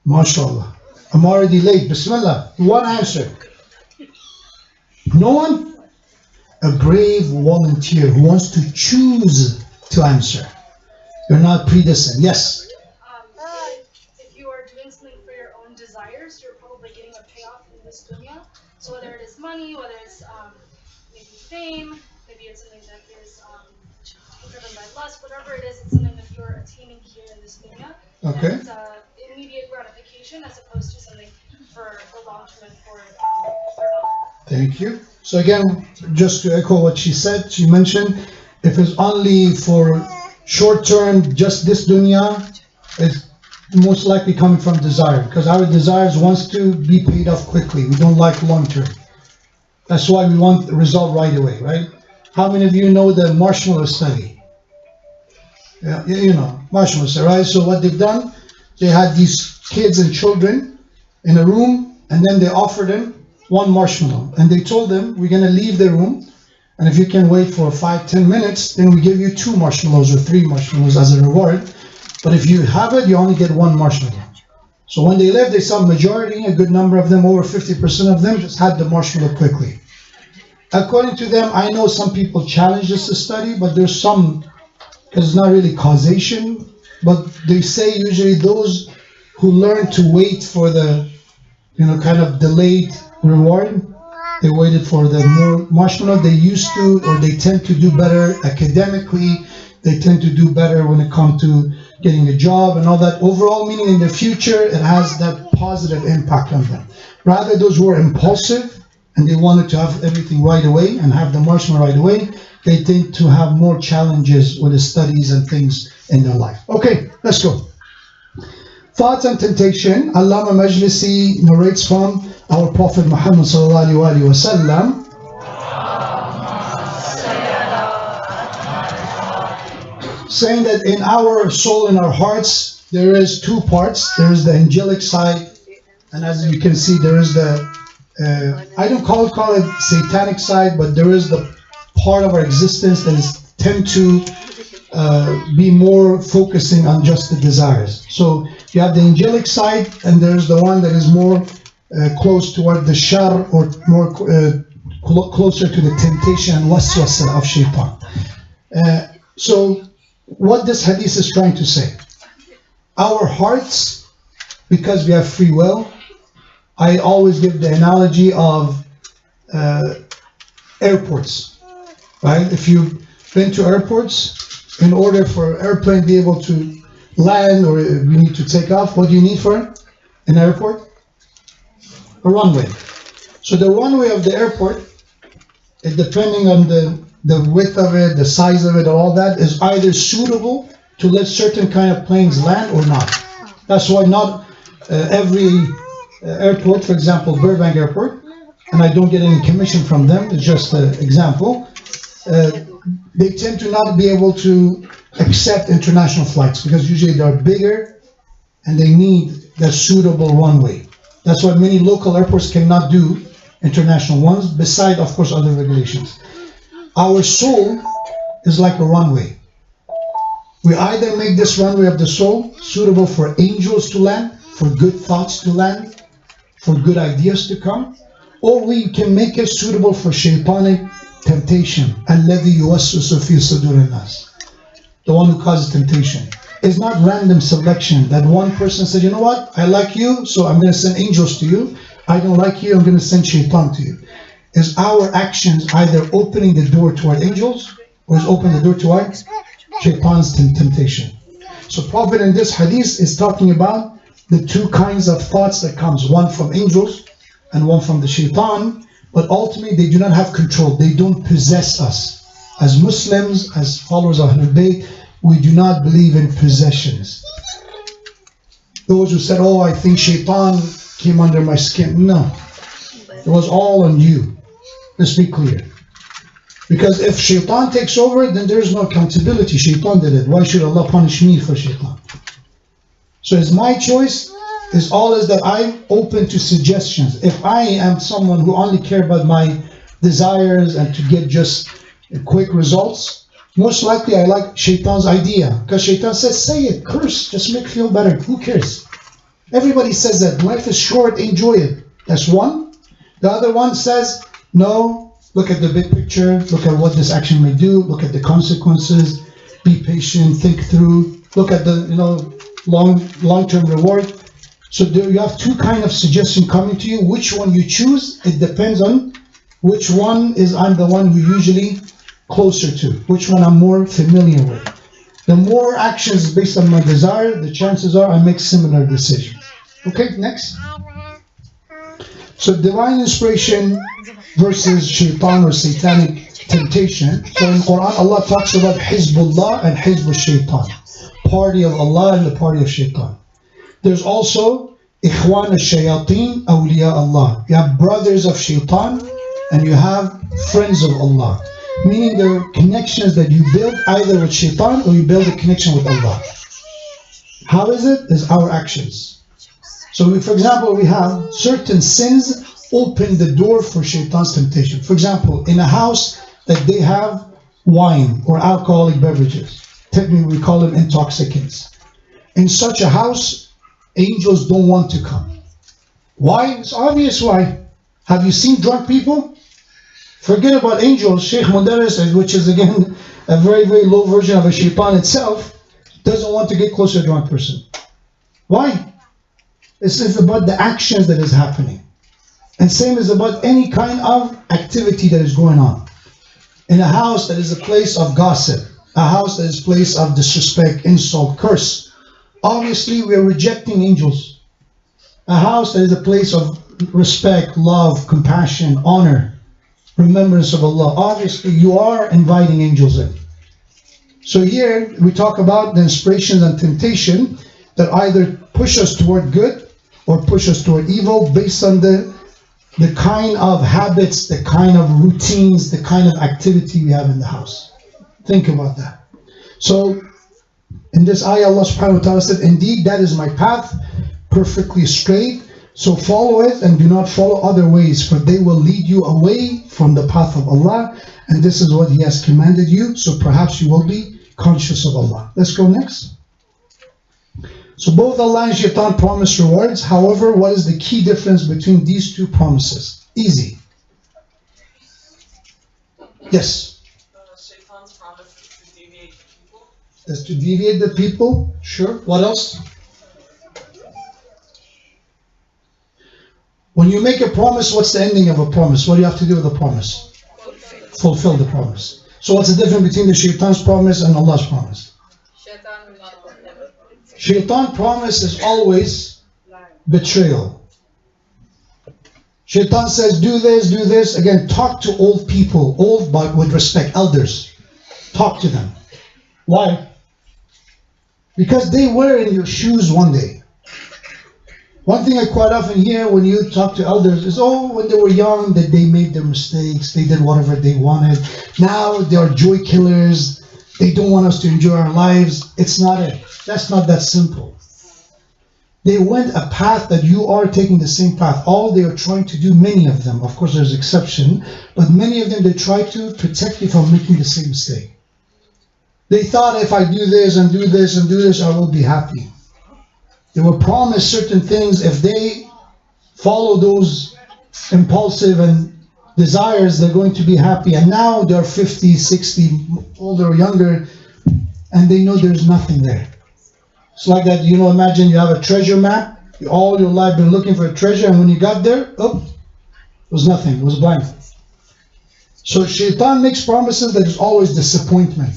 MashaAllah. I'm already late. Bismillah. One answer. No one? A brave volunteer who wants to choose to answer. You're not predestined. Yes? If you are doing something for your own desires, you're probably getting a payoff in this dunya. So whether it is money, whether it's maybe fame, maybe it's something that is driven by lust, whatever it is, it's something that you're attaining here in this dunya. Okay. And it's immediate gratification as opposed to something for long term and for Thank you. So again, just to echo what she said, she mentioned, if it's only for short term, just this dunya, it's most likely coming from desire. Because our desires wants to be paid off quickly. We don't like long term. That's why we want the result right away, right? How many of you know the marshmallow study? Yeah, you know, marshmallow study, right? So what they've done, they had these kids and children in a room, and then they offered them one marshmallow. And they told them, we're going to leave the room, and if you can wait for 5-10 minutes, then we give you 2 marshmallows or 3 marshmallows as a reward. But if you have it, you only get 1 marshmallow. So when they left, they saw majority, a good number of them, over 50% of them, just had the marshmallow quickly. According to them, I know some people challenge this study, but there's some because it's not really causation, but they say usually those who learn to wait for the, kind of delayed reward, they waited for the more marshmallow, they used to, or they tend to do better academically, they tend to do better when it comes to getting a job and all that. Overall, meaning in the future, it has that positive impact on them. Rather, those who are impulsive and they wanted to have everything right away and have the marshmallow right away, they tend to have more challenges with the studies and things in their life. Okay, let's go. Thoughts and temptation. Allama Majlisi narrates from our Prophet Muhammad sallallahu alaihi wasallam. Saying that in our soul, in our hearts, there is two parts. There is the angelic side, and as you can see, there is the, I don't call it satanic side, but there is the part of our existence that is tend to be more focusing on just the desires. So you have the angelic side, and there's the one that is more close toward the shar, or more closer to the temptation and waswasa of shaitan. So what this hadith is trying to say, our hearts, because we have free will, I always give the analogy of airports, right? If you've been to airports, in order for an airplane to be able to land, or you need to take off, what do you need for an airport? A runway. So the runway of the airport, depending on the width of it, the size of it, all that, is either suitable to let certain kind of planes land or not. That's why not every airport, for example, Burbank Airport, and I don't get any commission from them, it's just an example, they tend to not be able to accept international flights because usually they're bigger and they need that suitable runway. That's why many local airports cannot do international ones, beside, of course, other regulations. Our soul is like a runway. We either make this runway of the soul suitable for angels to land, for good thoughts to land, for good ideas to come, or we can make it suitable for shaitanic temptation. الَّذِي يُوَسْوِسُ فِي صُدُورِ النَّاسِ. The one who causes temptation. It's not random selection that one person said, you know what, I like you, so I'm going to send angels to you. I don't like you, I'm going to send shaitan to you. Is our actions either opening the door toward angels, or is opening the door toward shaitan's temptation? So Prophet in this hadith is talking about the two kinds of thoughts that comes, one from angels and one from the shaitan, but ultimately they do not have control, they don't possess us. As Muslims, as followers of Ahlul Bayt, we do not believe in possessions. Those who said, oh, I think shaitan came under my skin. No, it was all on you. Let's be clear. Because if shaitan takes over, then there is no accountability. Shaitan did it. Why should Allah punish me for shaitan? So it's my choice. It's all is that I'm open to suggestions. If I am someone who only care about my desires and to get just quick results, most likely I like shaitan's idea. Because shaitan says, say it, curse, just make feel better. Who cares? Everybody says that. Life is short, enjoy it. That's one. The other one says, no, look at the big picture, look at what this action may do, look at the consequences, be patient, think through, look at the long-term reward. So there you have two kind of suggestions coming to you. Which one you choose, it depends on which one is I'm the one who usually closer to, which one I'm more familiar with. The more actions based on my desire, the chances are I make similar decisions. Okay, next. So divine inspiration versus shaitan or satanic temptation. So in Quran, Allah talks about Hizbullah and Hizb shaitan, party of Allah and the party of shaitan. There's also Ikhwan al-Shayateen, Awliya Allah. You have brothers of shaitan and you have friends of Allah. Meaning there are connections that you build either with shaitan or you build a connection with Allah. How is it? It's our actions. So for example, we have certain sins open the door for shaitan's temptation. For example, in a house that they have wine or alcoholic beverages, technically we call them intoxicants. In such a house, angels don't want to come. Why? It's obvious why. Have you seen drunk people? Forget about angels. Sheikh Modarres, which is again a very, very low version of a shaitan itself, doesn't want to get closer to one person. Why? It's about the actions that is happening. And same is about any kind of activity that is going on. In a house that is a place of gossip, a house that is a place of disrespect, insult, curse, obviously we are rejecting angels. A house that is a place of respect, love, compassion, honor, remembrance of Allah, obviously you are inviting angels in. So here we talk about the inspirations and temptation that either push us toward good or push us toward evil based on the kind of habits, the kind of routines, the kind of activity we have in the house. Think about that. So in this ayah, Allah subhanahu wa ta'ala said, indeed that is my path, perfectly straight, so follow it and do not follow other ways, for they will lead you away from the path of Allah, and this is what He has commanded you, so perhaps you will be conscious of Allah. Let's go next. So both Allah and Shaitan promise rewards. However, what is the key difference between these two promises? Easy. Yes? Shaitan's promise is to deviate the people. Is to deviate the people. Sure. What else? When you make a promise, what's the ending of a promise? What do you have to do with a promise? Fulfill the promise. So what's the difference between the Shaitan's promise and Allah's promise? Shaitan promise is always betrayal. Shaitan says, do this, do this. Again, talk to old people, old but with respect, elders. Talk to them. Why? Because they were in your shoes one day. One thing I quite often hear when you talk to elders is, oh, when they were young, that they made their mistakes, they did whatever they wanted. Now they are joy killers. They don't want us to enjoy our lives. It's not it. That's not that simple. They went a path that you are taking the same path. All they are trying to do, many of them, of course there's exception, but many of them, they try to protect you from making the same mistake. They thought if I do this and do this and do this, I will be happy. They were promised certain things. If they follow those impulsive and desires, they're going to be happy. And now they're 50, 60, older or younger, and they know there's nothing there. It's like that, imagine you have a treasure map. All your life been looking for a treasure, and when you got there, it was nothing. It was blank. So Shaitan makes promises that is always disappointment.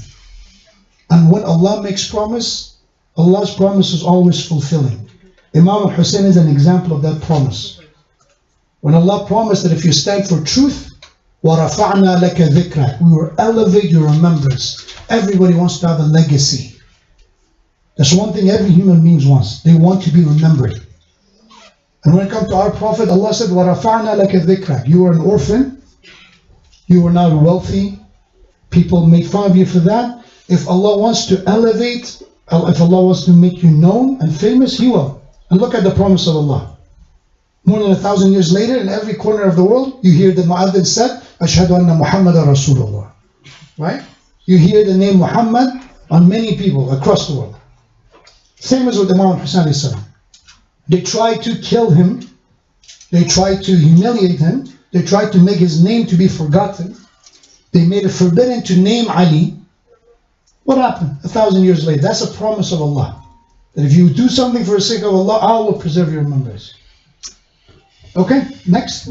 And when Allah makes promise, Allah's promise is always fulfilling. Imam al-Hussein is an example of that promise. When Allah promised that if you stand for truth, وَرَفَعْنَا لَكَ ذِكْرَكَ, we will elevate your remembrance. Everybody wants to have a legacy. That's one thing every human being wants. They want to be remembered. And when it comes to our Prophet, Allah said, وَرَفَعْنَا لَكَ ذِكْرَكَ. You were an orphan. You were not wealthy. People made fun of you for that. If Allah wants to elevate, if Allah wants to make you known and famous, He will. And look at the promise of Allah. More than 1,000 years later, in every corner of the world, you hear the Mu'adhin said, Ashhadu anna Muhammadan Rasulullah. Right? You hear the name Muhammad on many people across the world. Same as with Imam Hussein. They tried to kill him. They tried to humiliate him. They tried to make his name to be forgotten. They made it forbidden to name Ali. What happened 1,000 years later? That's a promise of Allah. That if you do something for the sake of Allah, Allah will preserve your remembrance. Okay, next.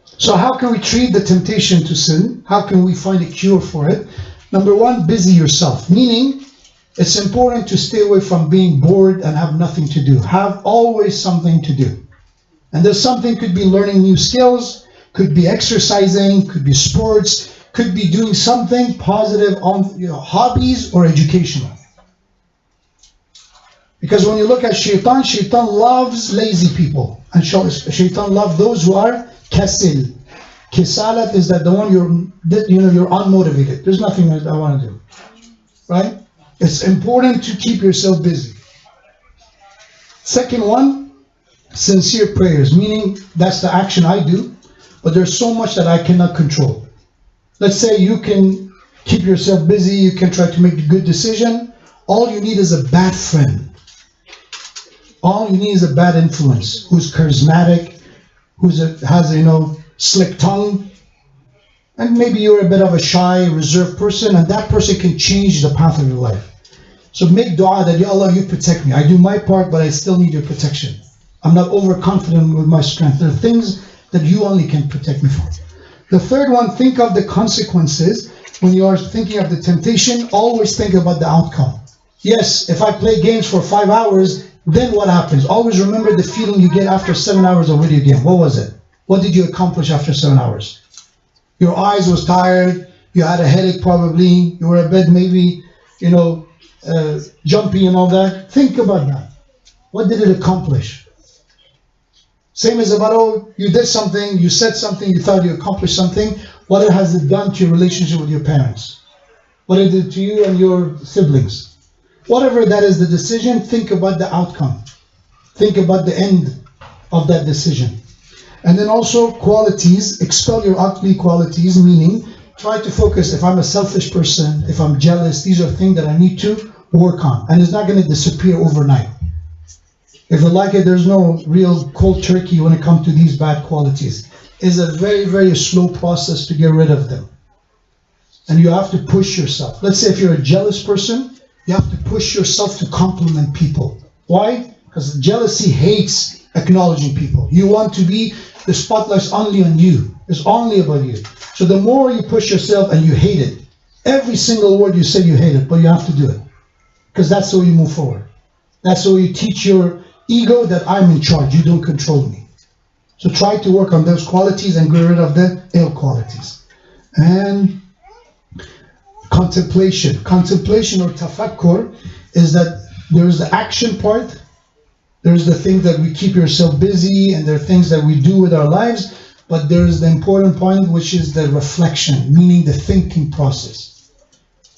So how can we treat the temptation to sin? How can we find a cure for it? Number one, busy yourself. Meaning, it's important to stay away from being bored and have nothing to do. Have always something to do. And there's something, could be learning new skills, could be exercising, could be sports, could be doing something positive on hobbies or educational. Because when you look at Shaitan, Shaitan loves lazy people. And Shaitan loves those who are kasil. Kisalat is that the one you're unmotivated. There's nothing that I want to do. Right? It's important to keep yourself busy. Second one, sincere prayers. Meaning, that's the action I do. But there's so much that I cannot control. Let's say you can keep yourself busy. You can try to make a good decision. All you need is a bad friend. All you need is a bad influence, who's charismatic, has slick tongue. And maybe you're a bit of a shy, reserved person, and that person can change the path of your life. So make dua that, Ya Allah, you protect me. I do my part, but I still need your protection. I'm not overconfident with my strength. There are things that you only can protect me from. The third one, think of the consequences. When you are thinking of the temptation, always think about the outcome. Yes, if I play games for 5 hours, then what happens? Always remember the feeling you get after 7 hours of video game. What was it? What did you accomplish after 7 hours? Your eyes was tired, you had a headache probably, you were a bit maybe, jumpy and all that. Think about that. What did it accomplish? Same as about, you did something, you said something, you thought you accomplished something. What has it done to your relationship with your parents? What it did to you and your siblings? Whatever that is the decision, think about the outcome. Think about the end of that decision. And then also qualities, expel your ugly qualities, meaning try to focus. If I'm a selfish person, if I'm jealous, these are things that I need to work on. And it's not going to disappear overnight. If you like it, there's no real cold turkey when it comes to these bad qualities. It's a very, very slow process to get rid of them. And you have to push yourself. Let's say if you're a jealous person, you have to push yourself to compliment people. Why? Because jealousy hates acknowledging people. You want to be, the spotlight's only on you. It's only about you. So the more you push yourself and you hate it, every single word you say you hate it, but you have to do it. Because that's the way you move forward. That's the way you teach your ego that I'm in charge, you don't control me. So try to work on those qualities and get rid of the ill qualities. And contemplation. Contemplation or tafakkur is that there's the action part, there's the thing that we keep yourself busy, and there are things that we do with our lives, but there's the important point, which is the reflection, meaning the thinking process.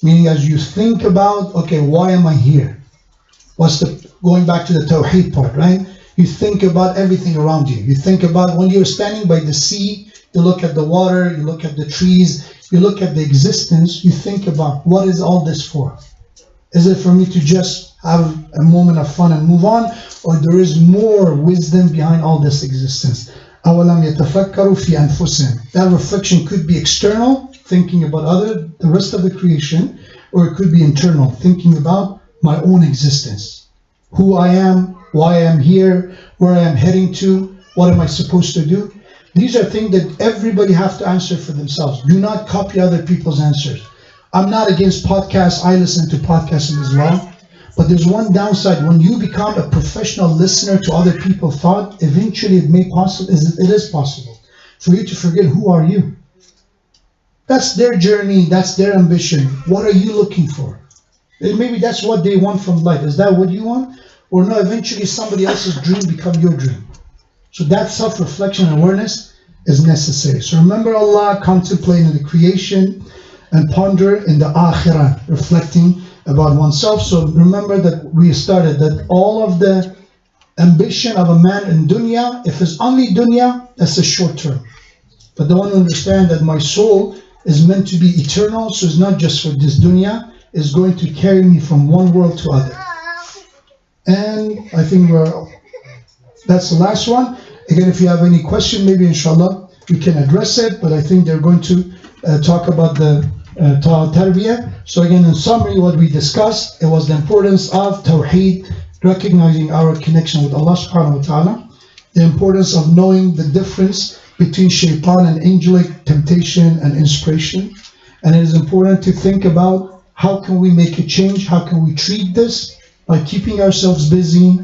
Meaning as you think about, okay, why am I here? Going back to the tawheed part, right? You think about everything around you. You think about when you're standing by the sea, you look at the water, you look at the trees, you look at the existence, you think about, what is all this for? Is it for me to just have a moment of fun and move on? Or there is more wisdom behind all this existence? أَوَلَمْ يَتَفَكَّرُوا فِي أَنفُسِهِمْ. That reflection could be external, thinking about the rest of the creation, or it could be internal, thinking about my own existence. Who I am, why I am here, where I am heading to, what am I supposed to do? These are things that everybody have to answer for themselves. Do not copy other people's answers. I'm not against podcasts. I listen to podcasts as well. But there's one downside. When you become a professional listener to other people's thought, eventually it is possible for you to forget who are you. That's their journey. That's their ambition. What are you looking for? And maybe that's what they want from life. Is that what you want? Or no, eventually somebody else's dream become your dream. So that self-reflection and awareness is necessary. So remember Allah, contemplate in the creation, and ponder in the akhirah, reflecting about oneself. So remember that we started that all of the ambition of a man in dunya, if it's only dunya, that's a short term. But the one who understand that my soul is meant to be eternal, so it's not just for this dunya, it's going to carry me from one world to other. And I think that's the last one. Again, if you have any question, maybe inshallah we can address it, but I think they're going to talk about the tarbiyah. So again, in summary, what we discussed, it was the importance of tawheed, recognizing our connection with Allah subhanahu wa ta'ala, the importance of knowing the difference between shaitan and angelic temptation and inspiration. And it is important to think about how can we make a change, how can we treat this by keeping ourselves busy,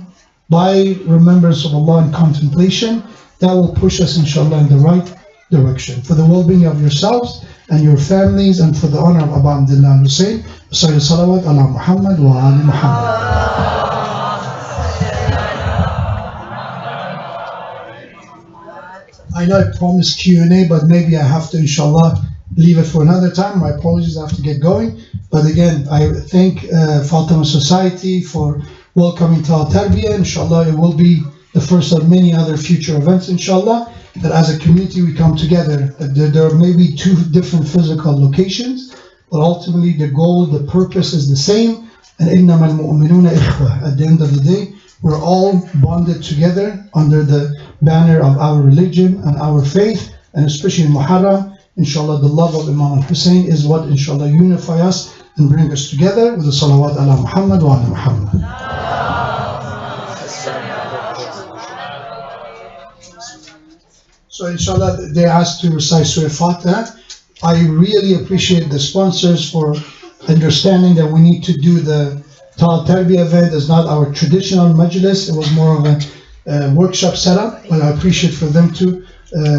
by remembrance of Allah and contemplation. That will push us inshallah in the right direction. For the well-being of yourselves and your families, and for the honor of Abu Abdullah Hussein, salawat ala Muhammad wa ali Muhammad. I know I promised Q&A, but maybe I have to inshallah leave it for another time. My apologies, I have to get going. But again, I thank Fatima Society for welcoming to Al Tarbiyah. Inshallah, it will be the first of many other future events, inshallah, that as a community we come together. There may be two different physical locations, but ultimately the goal, the purpose is the same. And إِنَّمَا الْمُؤْمِنُونَ إِخْوَةٌ. At the end of the day, we're all bonded together under the banner of our religion and our faith, and especially in Moharram, Inshallah, the love of Imam Hussein is what inshallah unify us and bring us together with the salawat ala Muhammad wa ala Muhammad. So inshallah, they asked to recite Surah Fatiha. I really appreciate the sponsors for understanding that we need to do the Tal Tarbiyah event. It's not our traditional majlis. It was more of a workshop setup, but I appreciate for them to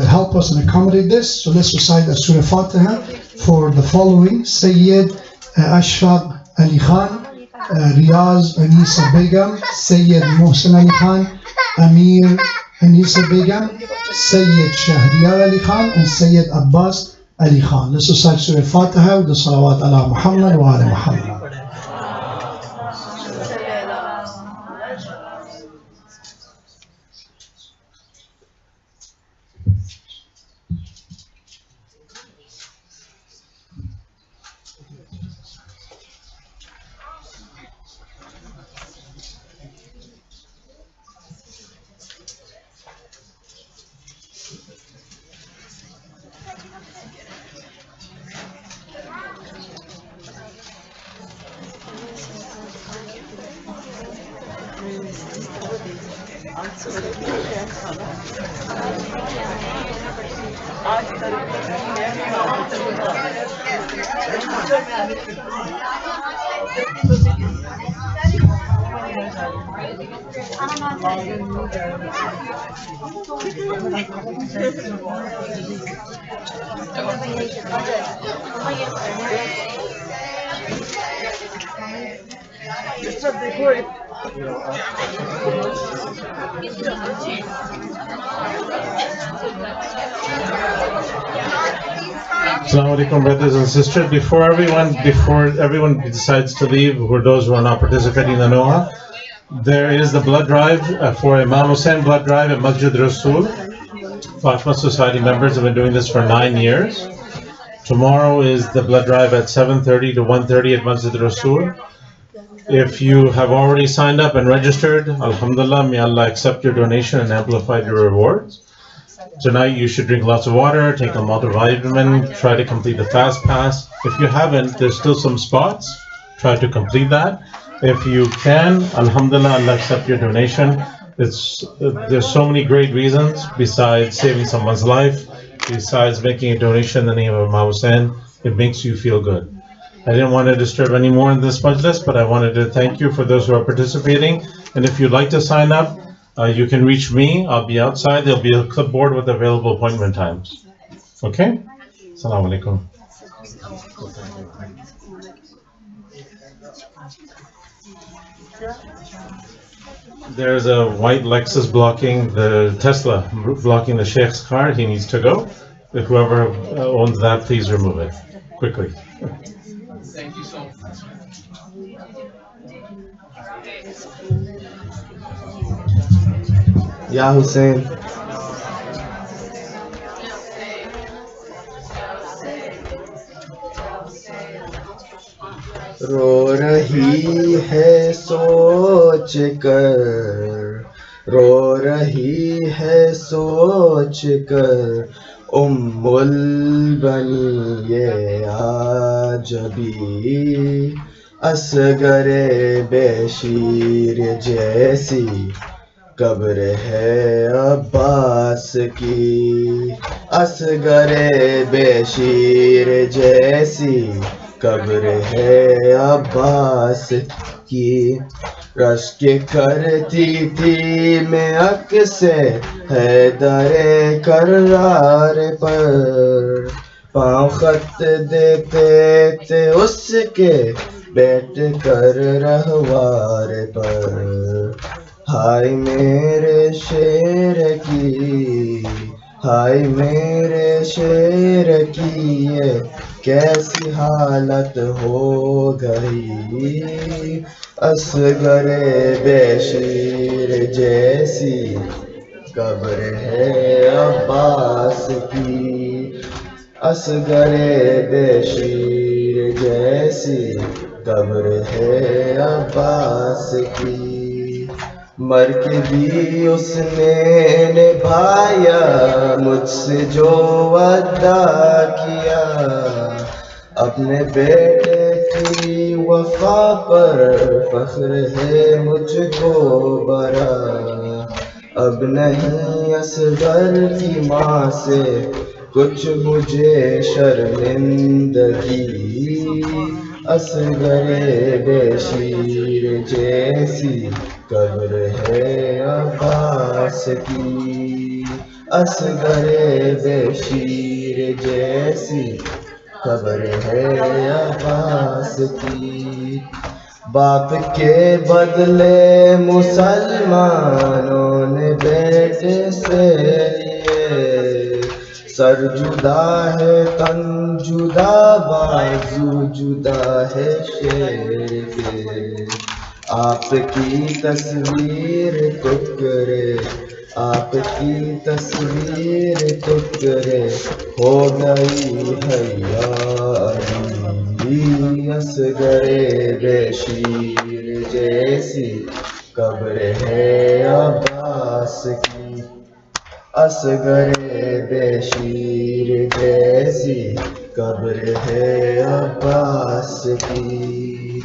help us and accommodate this. So let's recite the Surah Fatiha for the following: Sayyid Ashfaq Ali Khan, Riyaz Anisa Begum, Sayyid Mohsen Ali Khan, Amir Anisa Begum, Sayyid Shahriyar Ali Khan, and Sayyid Abbas Ali Khan. Let's recite Surah Fatiha with the salawat ala Muhammad wa ala Muhammad. Assalamu alaikum, brothers and sisters. Before everyone decides to leave, for those who are not participating in the Noha, there is the blood drive for Imam Hussein blood drive at Masjid Rasul. Fatima Society members have been doing this for 9 years. Tomorrow is the blood drive at 7:30 to 1:30 at Masjid Rasul. If you have already signed up and registered, Alhamdulillah, may Allah accept your donation and amplify your rewards. Tonight you should drink lots of water, take a multivitamin, try to complete the fast pass. If you haven't, there's still some spots. Try to complete that. If you can, Alhamdulillah, Allah accept your donation. There's so many great reasons besides saving someone's life, besides making a donation in the name of Imam Hussein. It makes you feel good. I didn't want to disturb any more in this majlis, but I wanted to thank you for those who are participating. And if you'd like to sign up, you can reach me. I'll be outside. There'll be a clipboard with available appointment times. Okay? Assalamu alaikum. There's a white Lexus blocking the Tesla, blocking the Sheikh's car. He needs to go. If whoever owns that, please remove it quickly. Thank you so much. Ya Hussein. रो रही है सोच कर, रो रही है सोच कर, उम्मुल बनी ये आजबी, असगरे बेशीर जैसी कब्र है अब्बास की, असगरे बेशीर जैसी कब्र है अब्बास की। रश्क करती थी मैं अक्से हैदरे करार पर, पाँव खत देते थे उसके बैठ कर रहवार पर। हाय मेरे शेर की, हाय मेरे शेर की ये कैसी हालत हो गई, असगरे बेशीर जैसी कब्र है अब्बास की, असगरे बेशीर जैसी कब्र है अब्बास की। مر کے بھی اس نے نبھایا مجھ سے جو وعدہ کیا، اپنے بیٹے کی وفا پر فخر ہے مجھ کو برا، اب نہیں اصغر کی ماں سے کچھ مجھے شرمندگی، اصغر بے شیر جیسی قبر ہے عباس کی، اصغر بے شیر جیسی قبر ہے عباس کی۔ باپ کے بدلے مسلمانوں نے بیٹے سے لیے، سر جدا ہے تن جدا بازو جدا ہے شیر کے، آپ کی تصویر ٹکڑے، آپ کی تصویر ٹکڑے ہو گئی ہے یا علی، اصغر بے شیر جیسی قبر ہے عباس کی، اصغر بے شیر جیسی قبر ہے عباس کی۔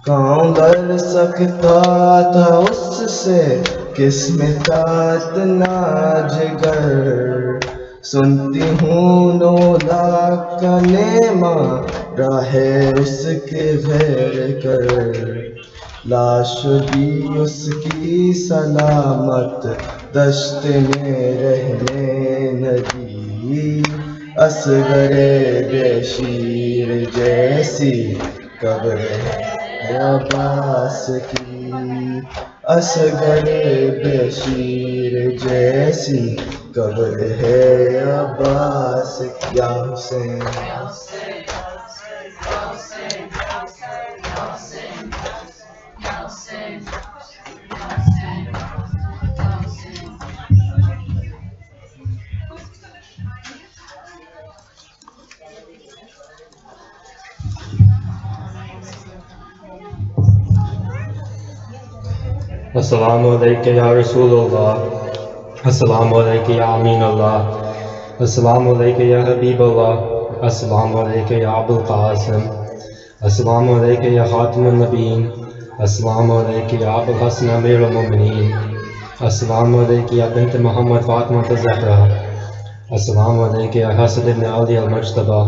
کہاں بر سکتا تھا اس سے کس میں تھا اتنا جگر، سنتی ہوں 9 لاکھ کا نعمہ راہ اس کے گھر کر، لاش بھی اس کی سلامت دشت میں رہنے نہ دی، اصغر بے شیر جیسی قبر ہے عباس کی، اصغر بے شیر جیسی قبر ہے عباس کی۔ یا حسین السلام علیکم یا رسول اللہ، السلام علیکم یا امین اللہ، السلام علیکم یا حبیب اللہ، السلام علیکم یا ابو القاسم، السلام علیکم یا خاتم النبیین، السلام علیکم یا ابو الحسن امیر المومنین، السلام علیکم یا بنت محمد فاطمہ الزہرا، السلام علیکم یا حسن ابن علی المجتبی،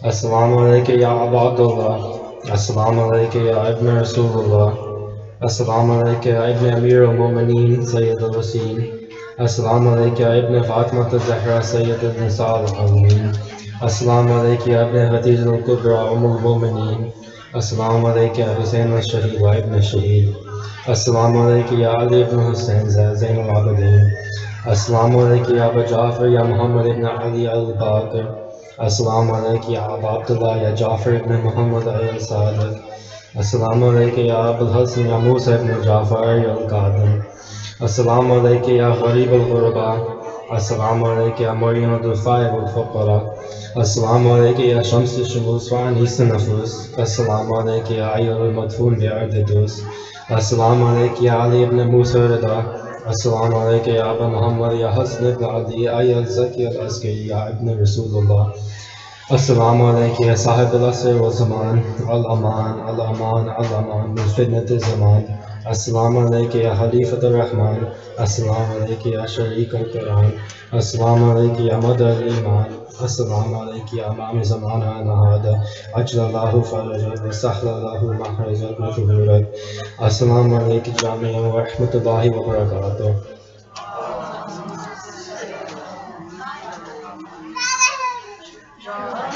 السلام علیکم یا ابا عبداللہ، السلام علیکم یا ابن رسول اللہ، السلام علیکم یا ابن امیر المومنین سید الوسین، السلام علیکم یا ابن فاطمہ الزہرا سید النساء العالمین، السلام علیکم یا ابن خدیجہ الکبری ام المومنین، السلام علیکم یا حسین الشہید و ابن الشہید، السلام علیکم یا علی ابن حسین زین العابدین، السلام علیکم یا ابا جعفر یا محمد ابن علی الباقر، السلام علیکم یا ابا عبداللہ یا جعفر ابن محمد الصادق، السلام علیکم یا ابو الحسن یا موسیٰ ابن جعفر القادم، السلام علیکم یا غریب الغرباء، السلام علیکم یا مریم الضعفاء والفقراء، السلام علیکم یا شمس الشموس وانیس النفوس، السلام علیکم یا عیل المدفون بأرض دوس، السلام علیکم یا علی ابن موسیٰ رضا، السلام علیکم یا ابا محمد یا حسن ابن علی عیل زکی العسکری یا ابن رسول اللہ، السلام علیکم یا صاحب العصر والزمان، الامان الامان الامان من فتنة الزمان، السلام علیکم یا خلیفۃ الرحمن، السلام علیکم یا شریک القرآن، السلام علیکم یا مدر الایمان، السلام علیکم یا امام زمانہ هذا عجل اللہ فرجک وسهل اللہ مخرجک وظہورک، السلام علیکم جامعہ ورحمۃ اللہ وبرکاتہ۔ John.